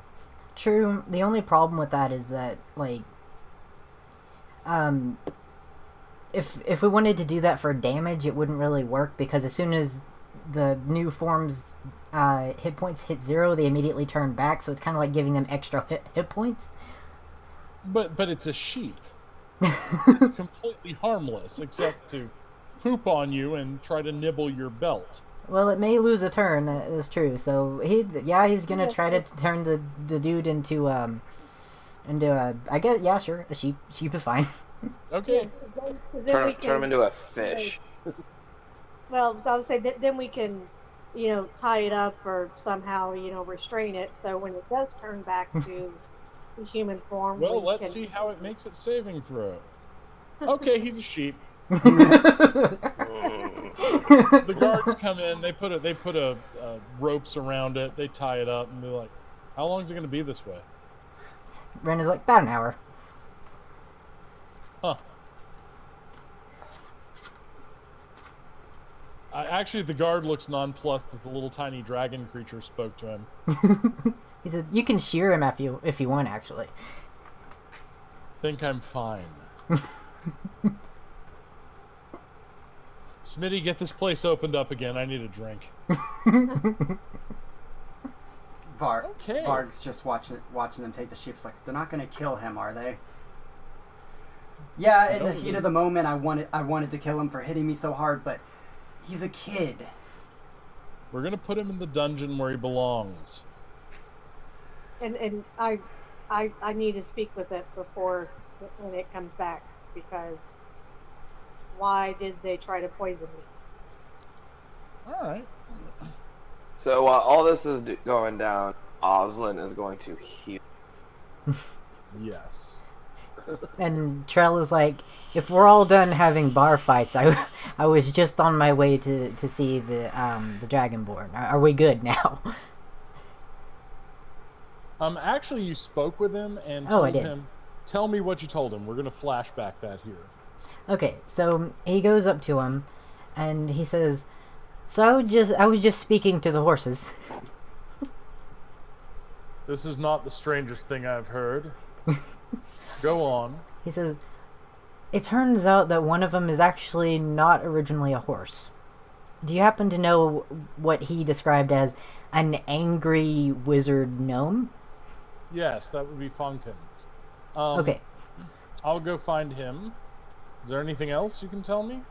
True. The only problem with that is that, like, if we wanted to do that for damage, it wouldn't really work because as soon as the new form's hit points hit 0, they immediately turn back. So it's kind of like giving them extra hit points. But it's a sheep. It's completely harmless, except to poop on you and try to nibble your belt. Well, it may lose a turn. That is true. So he's gonna try to turn the dude into I guess sure, a sheep. Sheep is fine. Okay. Turn him into a fish. Well, so I would say that then we can, tie it up or somehow, restrain it. So when it does turn back to the human form, Well, we let's can... see how it makes its saving throw. Okay, he's a sheep. The guards come in. They put a ropes around it. They tie it up, and they're like, "How long is it going to be this way?" Ren is like, about an hour. Huh. Actually, the guard looks nonplussed that the little tiny dragon creature spoke to him. He said, "You can shear him if you want, actually." Think I'm fine. Smitty, get this place opened up again. I need a drink. Okay. Varg's just watching them take the sheep. It's like, they're not going to kill him, are they? Yeah, in the heat of the moment, I wanted to kill him for hitting me so hard, but he's a kid. We're gonna put him in the dungeon where he belongs. And I need to speak with it before when it comes back, because why did they try to poison me? All right. So while all this is going down, Oslin is going to heal. Yes. And Trell is like, if we're all done having bar fights, I was just on my way to see the Dragonborn. Are we good now? Actually, you spoke with him and I told did. him. Tell me what you told him. We're gonna flashback that here. Okay, so he goes up to him, and he says, "So I was just speaking to the horses." This is not the strangest thing I've heard. Go on. He says, "It turns out that one of them is actually not originally a horse. Do you happen to know what he described as an angry wizard gnome?" Yes, that would be Funkin. Okay. I'll go find him. Is there anything else you can tell me?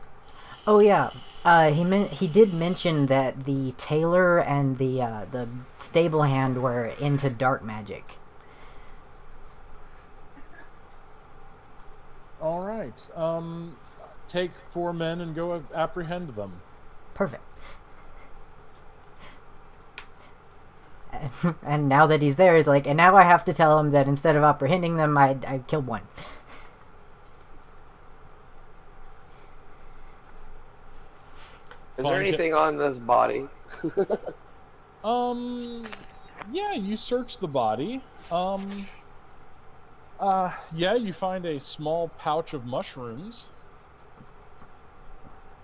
Oh yeah, he did mention that the tailor and the stable hand were into dark magic. All right. Take 4 men and go apprehend them. Perfect. And now that he's there, he's like, and now I have to tell him that instead of apprehending them, I killed one. Is there anything on this body? Yeah, you search the body. Yeah, you find a small pouch of mushrooms.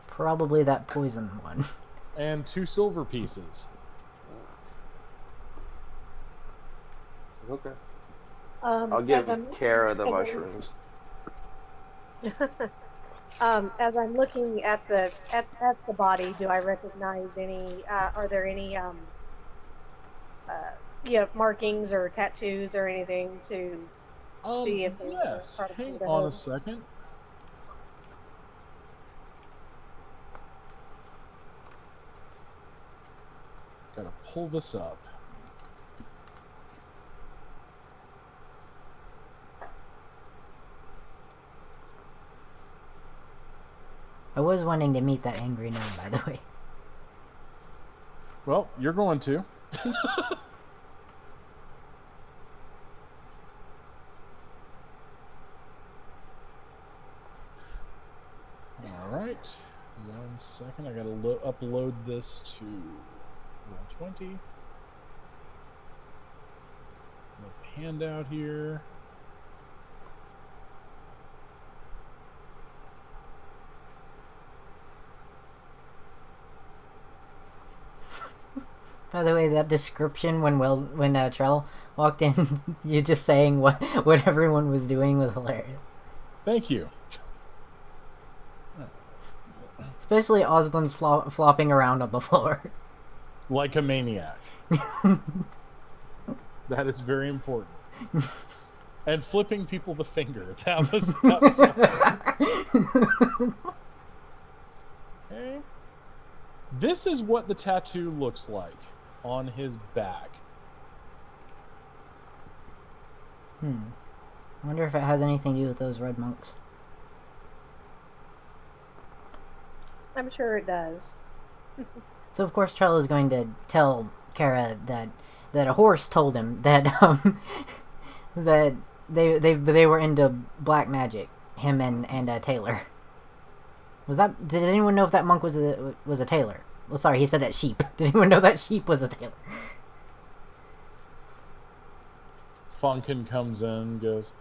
Probably that poison one. And 2 silver pieces. Okay. I'll give as care of the mushrooms. as I'm looking at the body, do I recognize any? Are there any markings or tattoos or anything to see if they yes. part of Hang the on a head? second. Gotta pull this up. I was wanting to meet that angry gnome, by the way. Well, you're going to. Alright. 1 second. I gotta upload this to Roll20. Make a handout here. By the way, that description when Trell walked in, you just saying what everyone was doing was hilarious. Thank you. Especially Oslin flopping around on the floor. Like a maniac. That is very important. And flipping people the finger. That was Okay. This is what the tattoo looks like on his back. I wonder if it has anything to do with those red monks. I'm sure it does. So of course Trell is going to tell Kara that a horse told him that that they were into black magic. Him and Taylor. Did anyone know if that monk was a tailor? Well, sorry, he said that sheep. Did anyone know that sheep was a tailor? Funkin comes in and goes,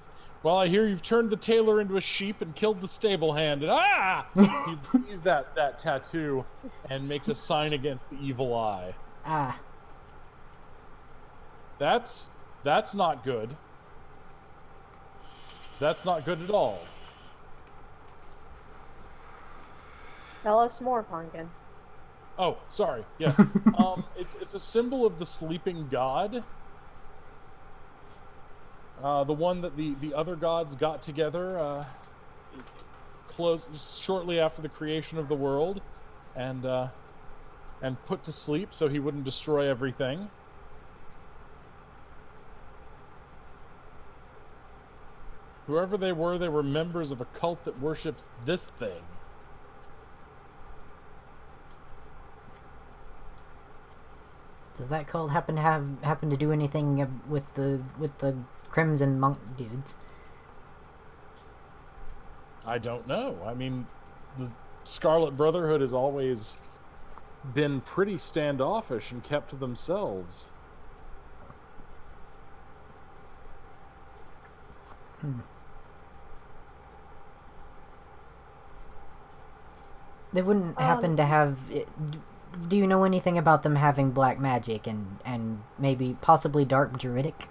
well, I hear you've turned the tailor into a sheep and killed the stable hand. And he sees that tattoo and makes a sign against the evil eye. Ah. That's not good. That's not good at all. Tell us more, Pumpkin. Oh, sorry. Yes. It's a symbol of the sleeping god. The one that the other gods got together shortly after the creation of the world, and put to sleep so he wouldn't destroy everything. Whoever they were members of a cult that worships this thing. Does that cult happen to do anything with the Crimson Monk dudes? I don't know. I mean, the Scarlet Brotherhood has always been pretty standoffish and kept to themselves. They wouldn't happen to have... Do you know anything about them having black magic and maybe possibly dark druidic?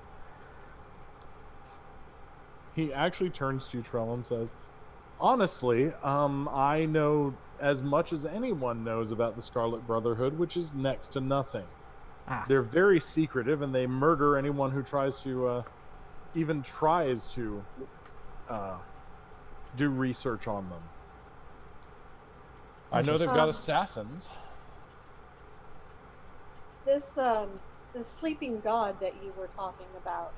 He actually turns to Trell and says, honestly, I know as much as anyone knows about the Scarlet Brotherhood, which is next to nothing. They're very secretive, and they murder anyone who tries to, even tries to, do research on them. I know they've got assassins. This the sleeping god that you were talking about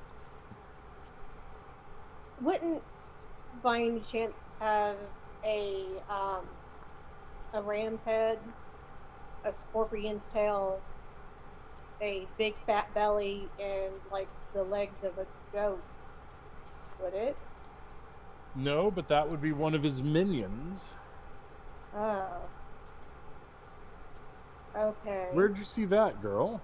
wouldn't by any chance have a ram's head, a scorpion's tail, a big fat belly, and like the legs of a goat, would it? No, but that would be one of his minions. Oh. Okay. Where'd you see that, girl?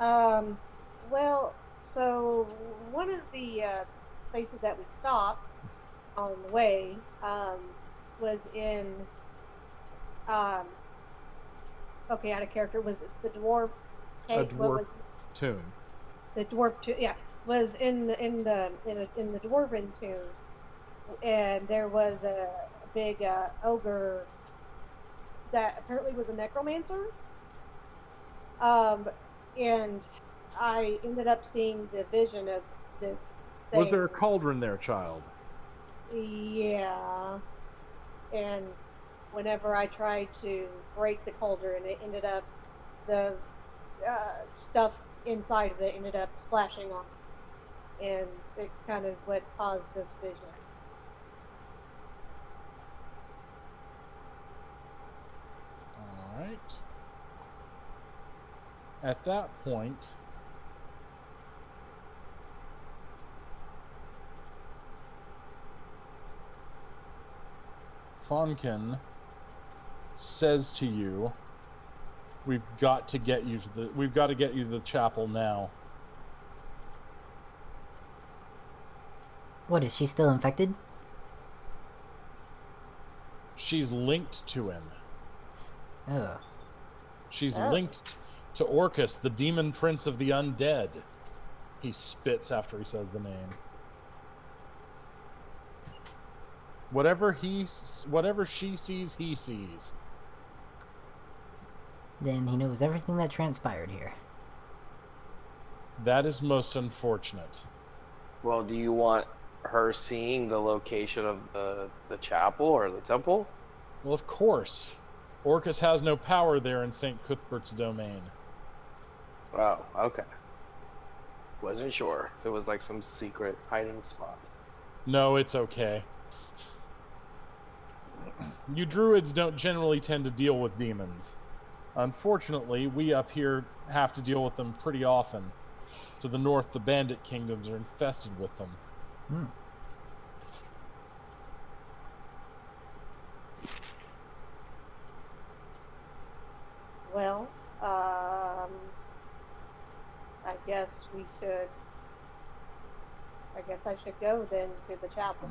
Well, so one of the places that we stopped on the way was in okay, out of character, was it the dwarf tomb. The dwarf tomb, yeah, was in the dwarven tomb, and there was a big ogre that apparently was a necromancer. And I ended up seeing the vision of this thing. Was there a cauldron there, child? Yeah. And whenever I tried to break the cauldron, it ended up, the stuff inside of it ended up splashing on it. And it kind of is what caused this vision. Alright. At that point, Fonkin says to you, we've got to get you to the chapel now. What, is she still infected? She's linked to him. Oh. She's linked to Orcus, the demon prince of the undead. He spits after he says the name. Whatever she sees, he sees. Then he knows everything that transpired here. That is most unfortunate. Well, do you want her seeing the location of the chapel or the temple? Well, of course. Orcus has no power there in St. Cuthbert's domain. Oh, okay. Wasn't sure if it was like some secret hiding spot. No, it's okay. You druids don't generally tend to deal with demons. Unfortunately, we up here have to deal with them pretty often. To the north, the bandit kingdoms are infested with them. Hmm. Well, I guess we should. I guess I should go then to the chapel.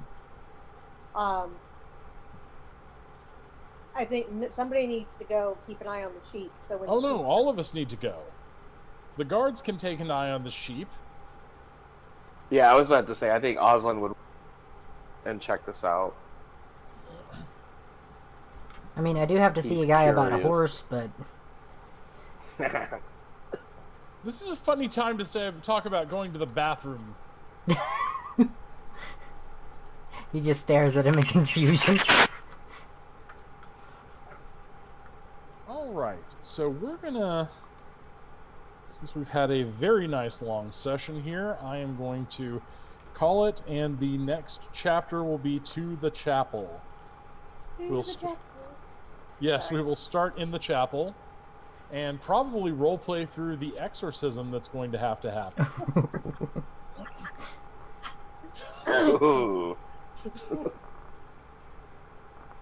I think somebody needs to go keep an eye on the sheep. So when Oh the no, sheep... all of us need to go. The guards can take an eye on the sheep. Yeah, I was about to say, I think Oslin would and check this out. I mean, I do have to see He's a guy about a curious. horse, but This is a funny time to talk about going to the bathroom. he just stares at him in confusion. Alright, so we're gonna... Since we've had a very nice long session here, I am going to call it, and the next chapter will be To the Chapel. Yes, we will start in the chapel, and probably roleplay through the exorcism that's going to happen. Ooh.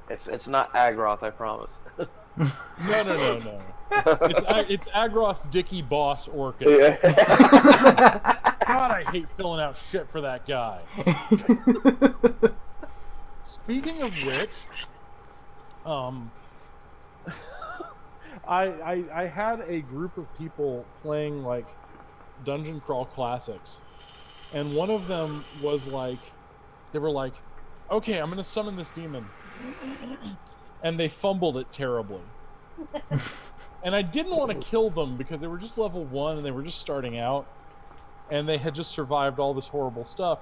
It's not Agroth, I promise. No. It's Agroth's Dicky Boss Orcus. Yeah. God, I hate filling out shit for that guy. Speaking of which, I had a group of people playing like Dungeon Crawl Classics, and one of them was like, they were like, okay, I'm gonna summon this demon, and they fumbled it terribly. And I didn't want to kill them because they were just level 1 and they were just starting out, and they had just survived all this horrible stuff.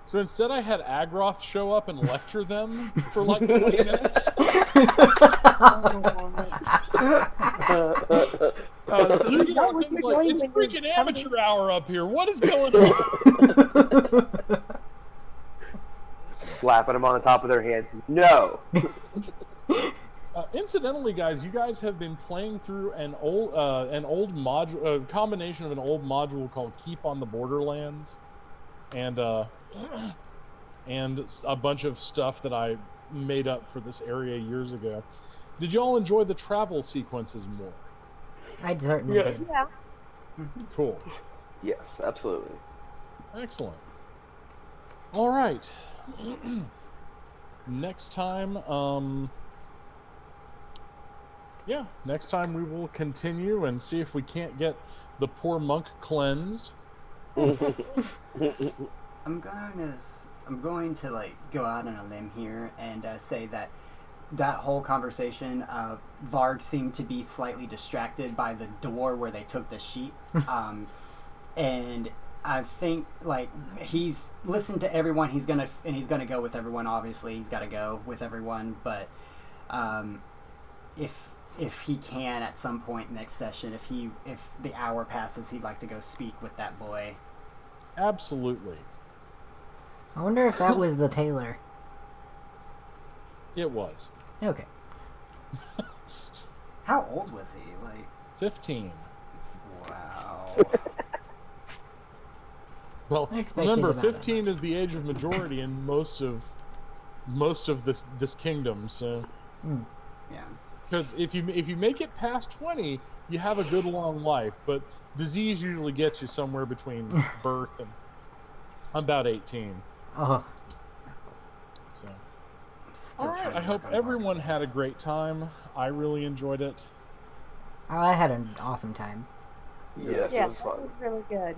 So instead I had Agroth show up and lecture them for like 20 minutes. So they're, like, it's freaking amateur hour up here. What is going on? Slapping them on the top of their heads. No. Incidentally, guys, you guys have been playing through an old module, a combination of an old module called Keep on the Borderlands, and a bunch of stuff that I made up for this area years ago. Did you all enjoy the travel sequences more? I certainly did. Yeah. Cool. Yes, absolutely. Excellent. All right. Next time, next time we will continue and see if we can't get the poor monk cleansed. I'm going to like go out on a limb here and say that whole conversation, Varg seemed to be slightly distracted by the door where they took the sheep, and I think like he's listened to everyone. He's gonna go with everyone. Obviously, he's got to go with everyone. But if he can at some point next session, if the hour passes, he'd like to go speak with that boy. Absolutely. I wonder if that was the tailor. It was. Okay. How old was he? Like 15. wow. Well, I expected remember, about that 15 is the age of majority in most of this kingdom. So, Yeah. because if you make it past 20, you have a good long life. But disease usually gets you somewhere between birth and about 18. Oh, So, Still all right. trying to I hope work on everyone Varg's had a voice. great time. I really enjoyed it. I had an awesome time. Yes, Yeah, it was that fun. was really good.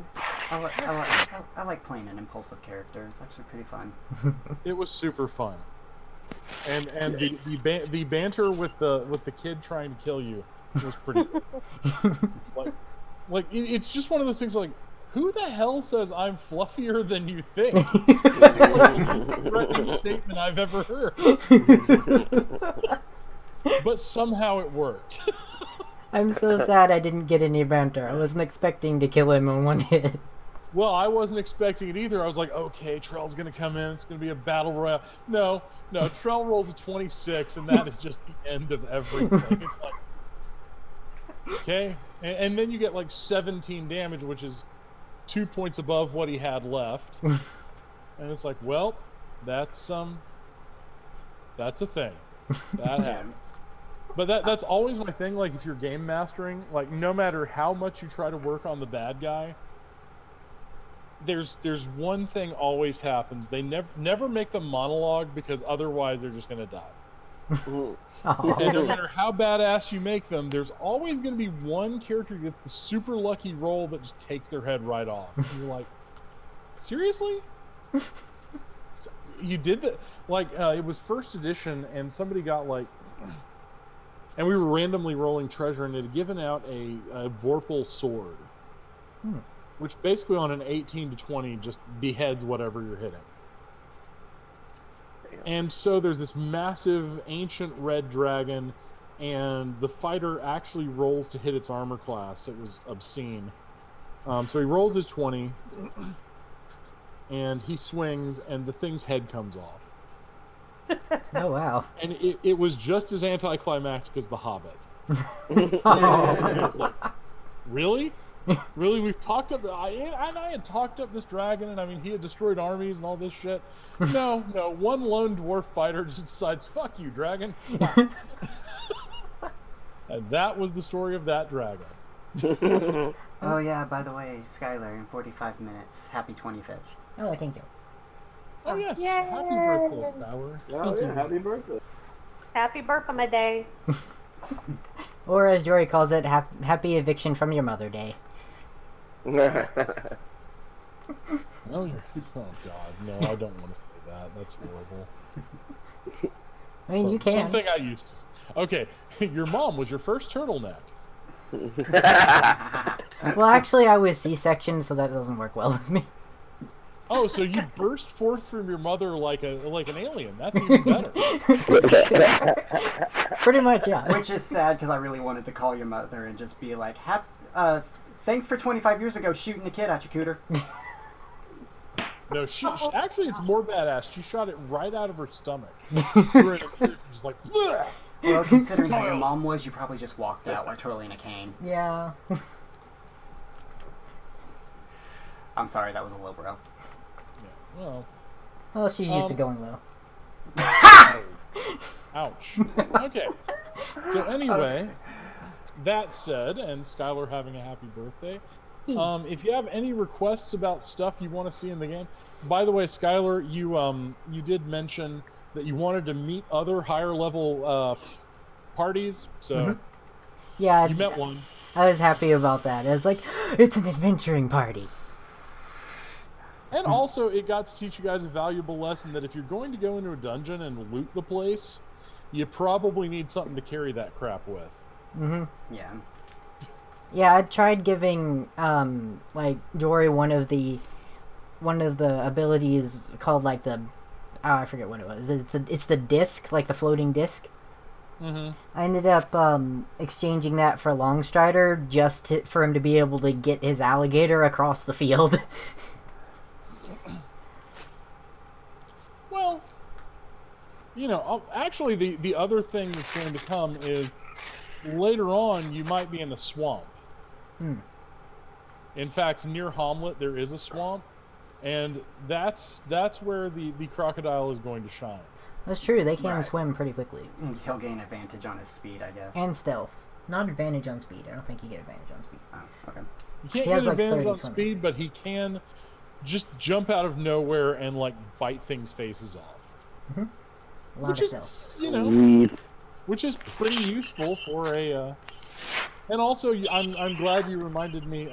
I like playing an impulsive character. It's actually pretty fun. It was super fun. And the banter with the kid trying to kill you was pretty good. It's just one of those things like, who the hell says I'm fluffier than you think? It's like the most threatening statement I've ever heard. But somehow it worked. I'm so sad I didn't get any banter. I wasn't expecting to kill him in one hit. Well, I wasn't expecting it either. I was like, okay, Trell's going to come in. It's going to be a battle royale. No, Trell rolls a 26, and that is just the end of everything. It's like, okay. And then you get like 17 damage, which is 2 points above what he had left. And it's like, well, that's a thing. That happened. But that's always my thing. Like, if you're game mastering, like, no matter how much you try to work on the bad guy, there's one thing always happens. They never make them monologue, because otherwise they're just gonna die. And no matter how badass you make them, there's always going to be one character who gets the super lucky roll that just takes their head right off. And you're like, seriously? You did that? Like, it was first edition, and somebody got like, and we were randomly rolling treasure, and it had given out a Vorpal sword, which basically on an 18 to 20 just beheads whatever you're hitting. And so there's this massive ancient red dragon, and the fighter actually rolls to hit its armor class. It was obscene. So he rolls his 20, and he swings, and the thing's head comes off. Oh, wow. And it was just as anticlimactic as The Hobbit. Oh. It's like, really? Really? We've talked up... I had talked up this dragon, and I mean, he had destroyed armies and all this shit. No, one lone dwarf fighter just decides, fuck you, dragon. And that was the story of that dragon. Oh yeah, by the way, Skylar, in 45 minutes. Happy 25th. Oh, thank you. Oh, yes. Yay! Happy birthday, Skylar. Thank you. Happy birthday. Happy birthday day. Or as Jory calls it, happy eviction from your mother day. Oh, oh, God. No, I don't want to say that. That's horrible. I mean, you can. Something I used to... Okay, your mom was your first turtleneck. Well, actually, I was C-section, so that doesn't work well with me. Oh, so you burst forth from your mother like an alien. That's even better. Pretty much, yeah. Which is sad, because I really wanted to call your mother and just be like, thanks for 25 years ago shooting a kid at your cooter. No, she actually, it's more badass. She shot it right out of her stomach. Just like, bleh! Well, considering how your mom was, you probably just walked out while twirling a cane. Yeah. I'm sorry, that was a low blow. Yeah, Well, she's used to going low. ouch. Okay. So anyway, that said, and Skylar having a happy birthday, if you have any requests about stuff you want to see in the game, by the way, Skylar, you did mention that you wanted to meet other higher level parties, so Yeah, you met one. I was happy about that. I was like, it's an adventuring party. And also, it got to teach you guys a valuable lesson that if you're going to go into a dungeon and loot the place, you probably need something to carry that crap with. Yeah. Yeah, I tried giving like Jory one of the abilities called like the I forget what it was. It's the disc, like the floating disc. I ended up exchanging that for Longstrider just for him to be able to get his alligator across the field. Well, you know, actually, the other thing that's going to come is later on you might be in a swamp. In fact, near Hamlet there is a swamp, and that's where the crocodile is going to shine. That's true. They can Right. swim pretty quickly. And he'll gain advantage on his speed, I guess. And stealth. Not advantage on speed. I don't think you get advantage on speed. Oh, okay. You can't He get has, like, advantage 30 on swimming speed, but he can just jump out of nowhere and like bite things' faces off. A lot Which of is, stealth. you know, Sweet. which is pretty useful for a. And also, I'm glad you reminded me,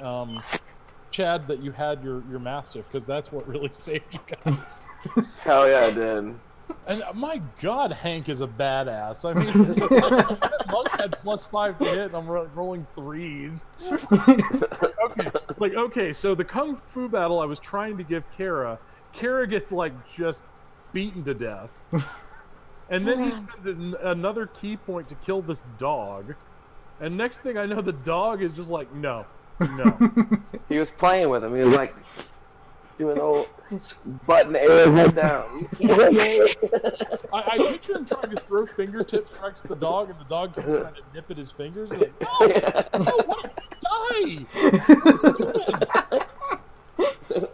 Chad, that you had your Mastiff, because that's what really saved you guys. Hell yeah, I did. And my God, Hank is a badass. I mean, that monk had +5 to hit, and I'm rolling 3s. Okay, so the kung fu battle I was trying to give Kara gets like just beaten to death, and then he spends another key point to kill this dog, and next thing I know, the dog is just like, no. He was playing with him. He was like doing the whole button air head down. I picture him trying to throw fingertip strikes at the dog, and the dog keeps trying to nip at his fingers. He's like, no, what? Die!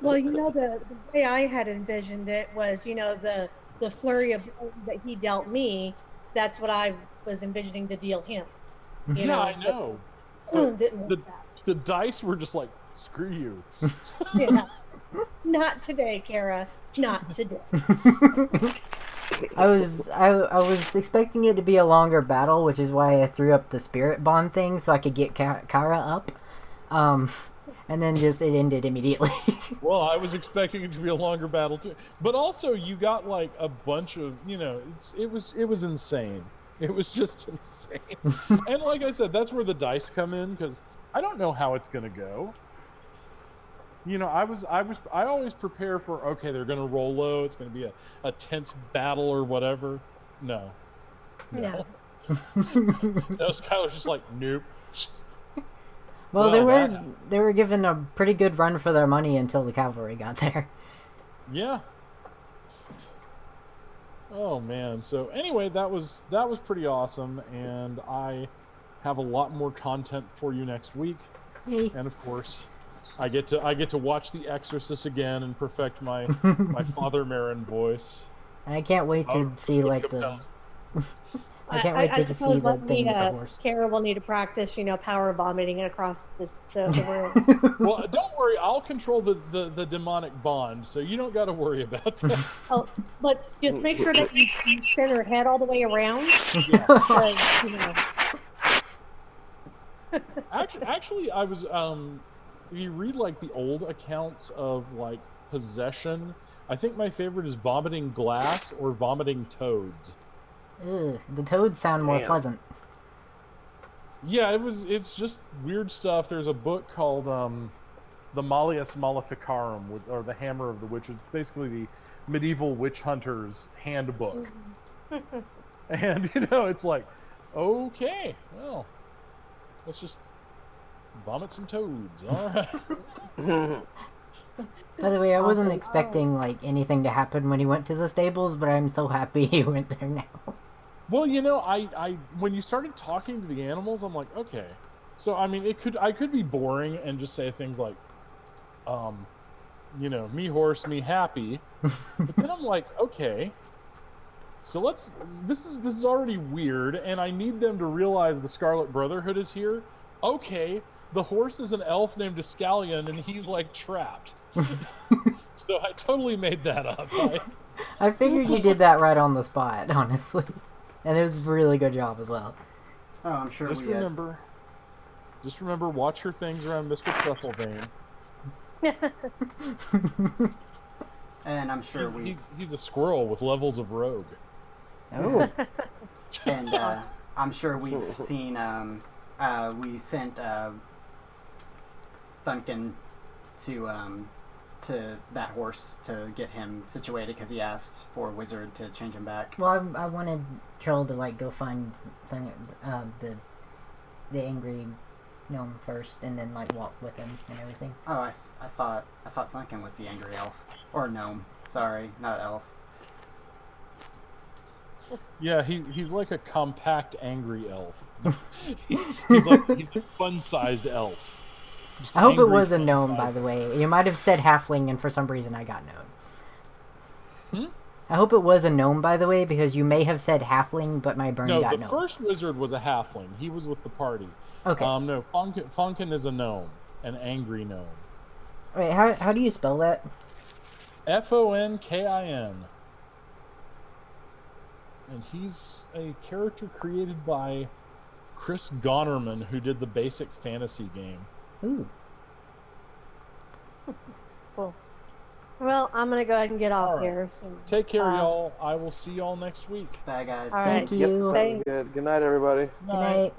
Well, the way I had envisioned it was, the flurry of blows that he dealt me. That's what I was envisioning to deal him. Yeah, I know. Didn't work out. The dice were just like, screw you. Yeah. Not today, Kara. Not today. I was expecting it to be a longer battle, which is why I threw up the spirit bond thing so I could get Kara up. And then just it ended immediately. Well, I was expecting it to be a longer battle too, but also you got like a bunch of it was insane. It was just insane. And like I said, that's where the dice come in, because I don't know how it's gonna go. I always prepare for, okay, they're gonna roll low. It's gonna be a tense battle or whatever. No. No, Skylar's just like, nope. Well, they were given a pretty good run for their money until the cavalry got there. Yeah. Oh man. So anyway, that was pretty awesome, and I have a lot more content for you next week. Yay. And of course, I get to watch The Exorcist again and perfect my Father Merrin voice. And I can't wait to see like the. I can't wait to see the thing with the horse. Kara will need to practice, power vomiting across the room. Well, don't worry. I'll control the demonic bond, so you don't got to worry about that. Oh, but just make sure that you spin her head all the way around. Yes. Actually, I was if you read like the old accounts of like possession, I think my favorite is vomiting glass or vomiting toads. Ugh, the toads sound more pleasant. Yeah, it's just weird stuff. There's a book called the Malleus Maleficarum, or the Hammer of the Witches. It's basically the medieval witch hunter's handbook. And it's like, okay, well, let's just vomit some toads. All right. By the way, I wasn't expecting like anything to happen when he went to the stables, but I'm so happy he went there now. Well, I when you started talking to the animals, I'm like, okay. So I mean, I could be boring and just say things like, me horse, me happy. But then I'm like, okay. So this is already weird, and I need them to realize the Scarlet Brotherhood is here. Okay, the horse is an elf named Escallion, and he's like trapped. So I totally made that up. I figured you did that right on the spot, honestly. And it was a really good job as well. Oh, I'm sure Just remember, watch your things around Mr. Trufflevein. And I'm sure he's a squirrel with levels of rogue. Oh. And I'm sure we've seen, we sent Thunkin to that horse to get him situated because he asked for a wizard to change him back. Well, I wanted Troll to like go find the angry gnome first, and then like walk with him and everything. Oh, I thought Thunkin was the angry elf or gnome. Sorry, not elf. Yeah, he's like a compact angry elf. he's a fun-sized elf. Just I hope it angry, was a gnome, by the way. You might have said halfling, and for some reason I got gnome. I hope it was a gnome, by the way, because you may have said halfling, but my burn got gnome. No, the first wizard was a halfling. He was with the party. Okay. No, Funkin is a gnome, an angry gnome. Wait, how do you spell that? Fonkin. And he's a character created by Chris Gonerman, who did the basic fantasy game. Ooh. Cool. Well, I'm gonna go ahead and get off All right. here. So, Take care, um, y'all. I will see y'all next week. Bye, guys. All Thank right. Yep, you. sounds good. Good night, everybody. Good night.